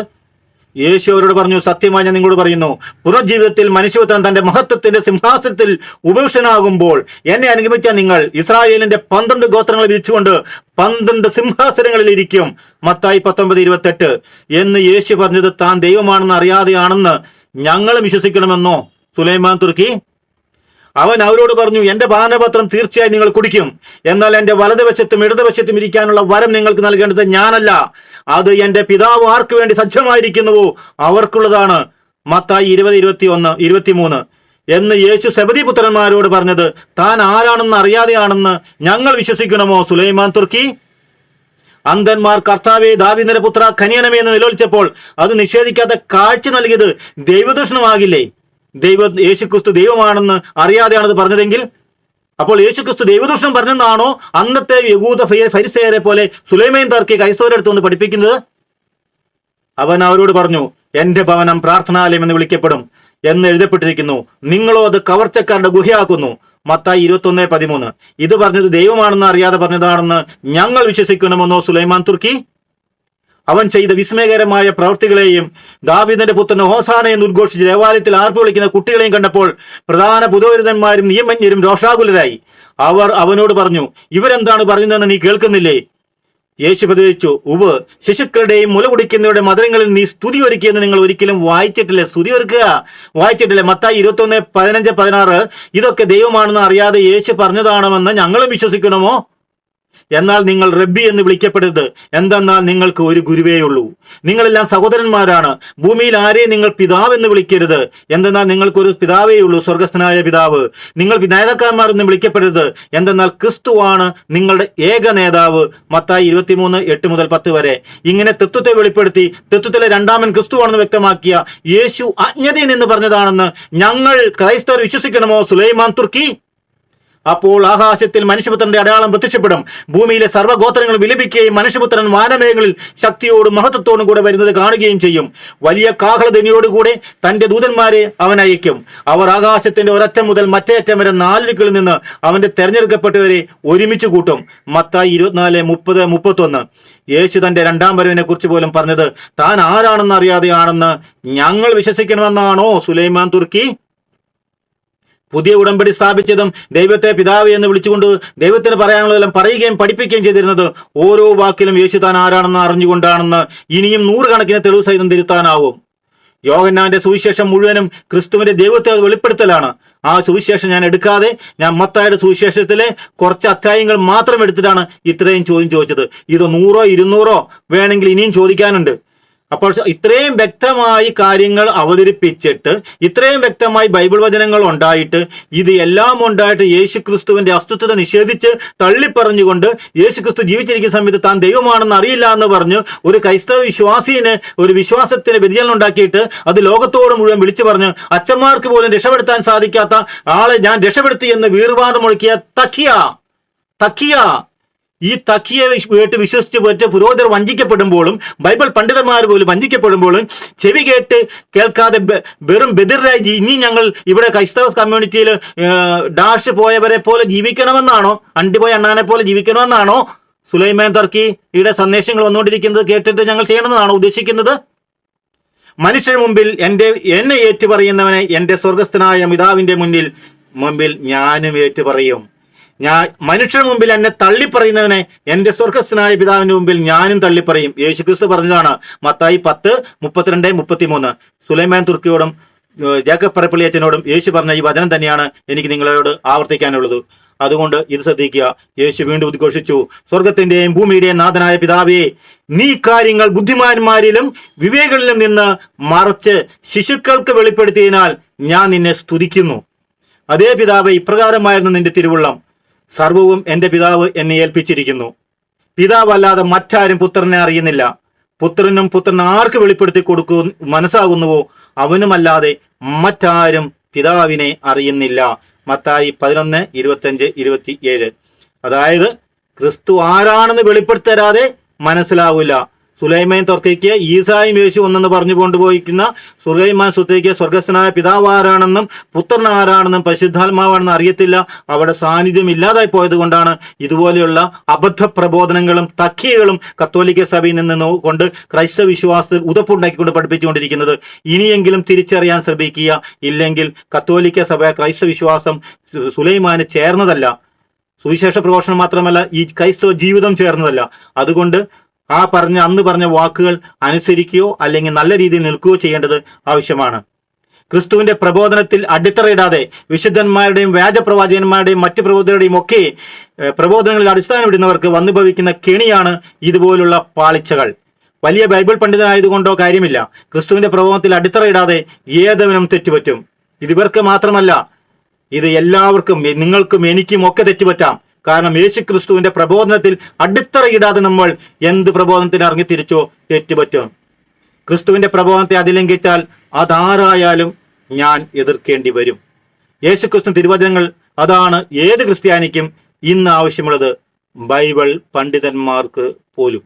യേശു അവരോട് പറഞ്ഞു, സത്യമായി ഞാൻ നിങ്ങളോട് പറയുന്നു, പുനർജീവിതത്തിൽ മനുഷ്യപുത്രൻ തന്റെ മഹത്വത്തിന്റെ സിംഹാസനത്തിൽ ഉപവിഷ്ടനാകുമ്പോൾ എന്നെ അനുഗമിച്ച നിങ്ങൾ ഇസ്രായേലിന്റെ 12 ഗോത്രങ്ങളെ വിരിച്ചുകൊണ്ട് 12 സിംഹാസനങ്ങളിൽ ഇരിക്കും. മത്തായി 19:28 എന്ന് യേശു പറഞ്ഞത് താൻ ദൈവമാണെന്ന് അറിയാതെയാണെന്ന് ഞങ്ങൾ വിശ്വസിക്കണമെന്നോ സുലൈമാൻ തുർക്കി? അവൻ അവരോട് പറഞ്ഞു, എന്റെ പാനപത്രം തീർച്ചയായും നിങ്ങൾ കുടിക്കും, എന്നാൽ എന്റെ വലതുവശത്തും ഇടതുവശത്തും ഇരിക്കാനുള്ള വരം നിങ്ങൾക്ക് നൽകേണ്ടത് ഞാനല്ല, അത് എന്റെ പിതാവ് ആർക്ക് വേണ്ടി സജ്ജമായിരിക്കുന്നുവോ അവർക്കുള്ളതാണ്. മത്തായി 20:21-23 എന്ന് യേശു സെബദി പുത്രന്മാരോട് പറഞ്ഞത് താൻ ആരാണെന്ന് അറിയാതെയാണെന്ന് ഞങ്ങൾ വിശ്വസിക്കണമോ സുലൈമാൻ തുർക്കി? അന്ധന്മാർ കർത്താവേ ദാവീദിന്റെ പുത്ര കനിയണമേ എന്ന് നിലവിളിച്ചപ്പോൾ അത് നിഷേധിക്കാതെ കാഴ്ച നൽകിയത് ദൈവദൂഷണമാകില്ലേ? യേശുക്രിസ്തു ദൈവമാണെന്ന് അറിയാതെയാണത് പറഞ്ഞതെങ്കിൽ അപ്പോൾ യേശുക്രിസ്തു ദൈവദൂഷണം പറഞ്ഞെന്നാണോ അന്നത്തെ യഹൂദ ഫരിസേയരെ പോലെ സുലൈമാൻ തുർക്കി ക്രൈസ്തവരുടെ അടുത്തുകൊണ്ട് പഠിപ്പിക്കുന്നത്? അവൻ അവരോട് പറഞ്ഞു, എന്റെ ഭവനം പ്രാർത്ഥനാലയം എന്ന് വിളിക്കപ്പെടും എന്ന് എഴുതപ്പെട്ടിരിക്കുന്നു, നിങ്ങളോ അത് കവർച്ചക്കാരുടെ ഗുഹയാക്കുന്നു. മത്തായി 21:13 ഇത് പറഞ്ഞത് ദൈവമാണെന്ന് അറിയാതെ പറഞ്ഞതാണെന്ന് ഞങ്ങൾ വിശ്വസിക്കണമെന്നോ സുലൈമാൻ തുർക്കി? അവൻ ചെയ്ത വിസ്മയകരമായ പ്രവൃത്തികളെയും ദാവീദിന്റെ പുത്രന് ഹോസാന എന്ന് ഉദ്ഘോഷിച്ച് ദേവാലയത്തിൽ ആർപ്പ് വിളിക്കുന്ന കുട്ടികളെയും കണ്ടപ്പോൾ പ്രധാന പുരോഹിതന്മാരും നിയമജ്ഞരും രോഷാകുലരായി. അവർ അവനോട് പറഞ്ഞു, ഇവരെന്താണ് പറയുന്നതെന്ന് നീ കേൾക്കുന്നില്ലേ? യേശു പ്രതികരിച്ചു, ശിശുക്കളുടെയും മുല കുടിക്കുന്നവരുടെ മധുരങ്ങളിൽ നീ സ്തുതി ഒരുക്കിയെന്ന് നിങ്ങൾ ഒരിക്കലും വായിച്ചിട്ടില്ലേ? സ്തുതി ഒരുക്കുക വായിച്ചിട്ടില്ലേ? മത്തായി 21:15-16 ഇതൊക്കെ ദൈവമാണെന്ന് അറിയാതെ യേശു പറഞ്ഞതാണെന്ന് ഞങ്ങളും വിശ്വസിക്കണമോ? എന്നാൽ നിങ്ങൾ റബ്ബി എന്ന് വിളിക്കപ്പെടരുത്, എന്തെന്നാൽ നിങ്ങൾക്ക് ഒരു ഗുരുവേയുള്ളൂ, നിങ്ങളെല്ലാം സഹോദരന്മാരാണ്. ഭൂമിയിൽ ആരെയും നിങ്ങൾ പിതാവ് എന്ന് വിളിക്കരുത്, എന്തെന്നാൽ നിങ്ങൾക്കൊരു പിതാവേയുള്ളൂ, സ്വർഗസ്ഥനായ പിതാവ്. നിങ്ങൾ നേതാക്കന്മാരെന്ന് വിളിക്കപ്പെടരുത്, എന്തെന്നാൽ ക്രിസ്തുവാണ് നിങ്ങളുടെ ഏക നേതാവ്. മത്തായി 23:8-10 വരെ. ഇങ്ങനെ തത്വത്തെ വെളിപ്പെടുത്തി തത്വത്തിലെ രണ്ടാമൻ ക്രിസ്തുവാണെന്ന് വ്യക്തമാക്കിയ യേശു അജ്ഞതൻ എന്ന് പറഞ്ഞതാണെന്ന് ഞങ്ങൾ ക്രൈസ്തവർ വിശ്വസിക്കണമോ സുലൈമാൻ തുർക്കി? അപ്പോൾ ആകാശത്തിൽ മനുഷ്യപുത്രന്റെ അടയാളം പ്രത്യക്ഷപ്പെടും, ഭൂമിയിലെ സർവ്വഗോത്രങ്ങളും വിലപിക്കുകയും മനുഷ്യപുത്രൻ വാനമേഘങ്ങളിൽ ശക്തിയോടും മഹത്വത്തോടും കൂടെ വരുന്നത് കാണുകയും ചെയ്യും. വലിയ കാഹളധ്വനിയോടുകൂടെ തന്റെ ദൂതന്മാരെ അവൻ അയക്കും. അവർ ആകാശത്തിന്റെ ഒരറ്റം മുതൽ മറ്റേ അറ്റം വരെ 4 ദിക്കുകളിൽ നിന്ന് അവന്റെ തെരഞ്ഞെടുക്കപ്പെട്ടവരെ ഒരുമിച്ച് കൂട്ടും. മത്തായി 24:30-31 യേശു തന്റെ രണ്ടാം വരവിനെ കുറിച്ച് പോലും പറഞ്ഞത് താൻ ആരാണെന്ന് അറിയാതെയാണെന്ന് ഞങ്ങൾ വിശ്വസിക്കണമെന്നാണോ സുലൈമാൻ തുർക്കി? പുതിയ ഉടമ്പടി സ്ഥാപിച്ചതും ദൈവത്തെ പിതാവ് എന്ന് വിളിച്ചുകൊണ്ട് ദൈവത്തിന് പറയാനുള്ളതെല്ലാം പറയുകയും പഠിപ്പിക്കുകയും ചെയ്തിരുന്നത് ഓരോ വാക്കിലും യേശു താൻ ആരാണെന്ന് അറിഞ്ഞുകൊണ്ടാണെന്ന് ഇനിയും 100 കണക്കിന് തെളിവ് സഹിതം തിരുത്താനാവും. യോഹന്നാന്റെ സുവിശേഷം മുഴുവനും ക്രിസ്തുവിന്റെ ദൈവത്തെ അത് വെളിപ്പെടുത്തലാണ്. ആ സുവിശേഷം ഞാൻ എടുക്കാതെ ഞാൻ മത്തായിയുടെ സുവിശേഷത്തിലെ കുറച്ച് അധ്യായങ്ങൾ മാത്രം എടുത്തിട്ടാണ് ഇത്രയും ചോദ്യം ചോദിച്ചത്. ഇത് 100-ഓ 200-ഓ വേണമെങ്കിൽ ഇനിയും ചോദിക്കാനുണ്ട്. അപ്പോൾ ഇത്രയും വ്യക്തമായി കാര്യങ്ങൾ അവതരിപ്പിച്ചിട്ട് ഇത്രയും വ്യക്തമായി ബൈബിൾ വചനങ്ങൾ ഉണ്ടായിട്ട് ഇത് എല്ലാം ഉണ്ടായിട്ട് യേശുക്രിസ്തുവിന്റെ അസ്തിത്വത്തെ നിഷേധിച്ച് തള്ളിപ്പറഞ്ഞുകൊണ്ട് യേശുക്രിസ്തു ജീവിച്ചിരിക്കുന്ന സമയത്ത് താൻ ദൈവമാണെന്ന് അറിയില്ല എന്ന് പറഞ്ഞ് ഒരു ക്രൈസ്തവ വിശ്വാസിന് ഒരു വിശ്വാസത്തിന് വ്യതിചലനം ഉണ്ടാക്കിയിട്ട് അത് ലോകത്തോട് മുഴുവൻ വിളിച്ചു പറഞ്ഞ് അച്ഛന്മാർക്ക് പോലും രക്ഷപ്പെടുത്താൻ സാധിക്കാത്ത ആളെ ഞാൻ രക്ഷപ്പെടുത്തി എന്ന് വീർവാദം മുഴക്കിയ തക്കിയ ഈ തക്കിയെ കേട്ട് വിശ്വസിച്ച് പറ്റ പുരോഹിതർ വഞ്ചിക്കപ്പെടുമ്പോഴും ബൈബിൾ പണ്ഡിതന്മാർ പോലും വഞ്ചിക്കപ്പെടുമ്പോഴും ചെവി കേട്ട് കേൾക്കാതെ വെറും ബദിറായി ഇനി ഞങ്ങൾ ഇവിടെ ക്രൈസ്തവ കമ്മ്യൂണിറ്റിയിൽ ഡാഷ് പോയവരെ പോലെ ജീവിക്കണമെന്നാണോ, അണ്ടിപോയ അണ്ണാനെ പോലെ ജീവിക്കണമെന്നാണോ സുലൈമാൻ തുർക്കിയുടെ സന്ദേശങ്ങൾ വന്നുകൊണ്ടിരിക്കുന്നത് കേട്ടിട്ട് ഞങ്ങൾ ചെയ്യണമെന്നാണോ ഉദ്ദേശിക്കുന്നത്? മനുഷ്യരുടെ മുമ്പിൽ എന്നെ ഏറ്റുപറയുന്നവനെ എൻ്റെ സ്വർഗസ്ഥനായ പിതാവിന്റെ മുമ്പിൽ ഞാനും ഏറ്റുപറയും. മനുഷ്യരുടെ മുമ്പിൽ എന്നെ തള്ളിപ്പറയുന്നവനെ എൻ്റെ സ്വർഗസ്ഥനായ പിതാവിന്റെ മുമ്പിൽ ഞാനും തള്ളിപ്പറയും. യേശുക്രിസ്തു പറഞ്ഞതാണ്. മത്തായി 10:32-33 സുലൈമാൻ തുർക്കിയോടും ജേക്കബ് പറപ്പള്ളിയച്ചനോടും യേശു പറഞ്ഞ ഈ വചനം തന്നെയാണ് എനിക്ക് നിങ്ങളോട് ആവർത്തിക്കാനുള്ളത്. അതുകൊണ്ട് ഇത് ശ്രദ്ധിക്കുക. യേശു വീണ്ടും ഉദ്ഘോഷിച്ചു, സ്വർഗത്തിന്റെയും ഭൂമിയുടെയും നാഥനായ പിതാവേ, നീ കാര്യങ്ങൾ ബുദ്ധിമാന്മാരിലും വിവേകളിലും നിന്ന് മറച്ച് ശിശുക്കൾക്ക് വെളിപ്പെടുത്തിയതിനാൽ ഞാൻ നിന്നെ സ്തുതിക്കുന്നു. അതേ പിതാവേ, ഇപ്രകാരമായിരുന്നു നിന്റെ തിരുവുള്ളം. സർവവും എൻ്റെ പിതാവ് എന്നെ ഏൽപ്പിച്ചിരിക്കുന്നു. പിതാവല്ലാതെ മറ്റാരും പുത്രനെ അറിയുന്നില്ല. പുത്രനും പുത്രൻ ആർക്ക് വെളിപ്പെടുത്തി മനസ്സാകുന്നുവോ അവനുമല്ലാതെ മറ്റാരും പിതാവിനെ അറിയുന്നില്ല. മത്തായി 11:25-27. അതായത് ക്രിസ്തു ആരാണെന്ന് വെളിപ്പെടുത്തരാതെ മനസ്സിലാവില്ല. സുലൈമാൻ തുർക്കിക്ക് ഈസായും യേശു ഒന്നെന്ന് പറഞ്ഞു കൊണ്ടുപോയിക്കുന്ന സുലൈമാൻ സുത്തേക്ക് സ്വർഗസ്ഥനായ പിതാവ് ആരാണെന്നും പുത്രൻ ആരാണെന്നും പരിശുദ്ധാത്മാവാണെന്നും അറിയത്തില്ല. അവിടെ സാന്നിധ്യം ഇല്ലാതായി പോയത് കൊണ്ടാണ് ഇതുപോലെയുള്ള അബദ്ധ പ്രബോധനങ്ങളും തക്കിയകളും കത്തോലിക്ക സഭയിൽ നിന്ന് കൊണ്ട് ക്രൈസ്തവ വിശ്വാസത്തിൽ ഉതപ്പുണ്ടാക്കിക്കൊണ്ട് പഠിപ്പിച്ചുകൊണ്ടിരിക്കുന്നത്. ഇനിയെങ്കിലും തിരിച്ചറിയാൻ ശ്രമിക്കുക. ഇല്ലെങ്കിൽ കത്തോലിക്ക സഭ ക്രൈസ്തവ വിശ്വാസം സുലൈമാന് ചേർന്നതല്ല. സുവിശേഷ പ്രഘോഷണം മാത്രമല്ല, ഈ ക്രൈസ്തവ ജീവിതം ചേർന്നതല്ല. അതുകൊണ്ട് അന്ന് പറഞ്ഞ വാക്കുകൾ അനുസരിക്കുകയോ അല്ലെങ്കിൽ നല്ല രീതിയിൽ നിൽക്കുകയോ ചെയ്യേണ്ടത് ആവശ്യമാണ്. ക്രിസ്തുവിന്റെ പ്രബോധനത്തിൽ അടിത്തറയിടാതെ വിശുദ്ധന്മാരുടെയും വ്യാജപ്രവാചകന്മാരുടെയും മറ്റു പ്രബോധകരുടെയും ഒക്കെ പ്രബോധനങ്ങളിൽ അടിസ്ഥാനമിടുന്നവർക്ക് വന്നു ഭവിക്കുന്ന കെണിയാണ് ഇതുപോലുള്ള പാളിച്ചകൾ. വലിയ ബൈബിൾ പണ്ഡിതനായതുകൊണ്ടോ കാര്യമില്ല. ക്രിസ്തുവിന്റെ പ്രബോധനത്തിൽ അടിത്തറയിടാതെ ഏതവനും തെറ്റുപറ്റും. ഇതിവർക്ക് മാത്രമല്ല, ഇത് എല്ലാവർക്കും, നിങ്ങൾക്കും എനിക്കും ഒക്കെ തെറ്റുപറ്റാം. കാരണം യേശു ക്രിസ്തുവിന്റെ പ്രബോധനത്തിൽ അടിത്തറയിടാതെ നമ്മൾ എന്ത് പ്രബോധനത്തിന് ഇറങ്ങി തിരിച്ചോ തെറ്റുപറ്റും. ക്രിസ്തുവിന്റെ പ്രബോധനത്തെ അതിലംഘിച്ചാൽ അതാരായാലും ഞാൻ എതിർക്കേണ്ടി വരും. യേശു ക്രിസ്തു തിരുവചനങ്ങൾ അതാണ് ഏത് ക്രിസ്ത്യാനിക്കും ഇന്ന് ആവശ്യമുള്ളത്, ബൈബിൾ പണ്ഡിതന്മാർക്ക് പോലും.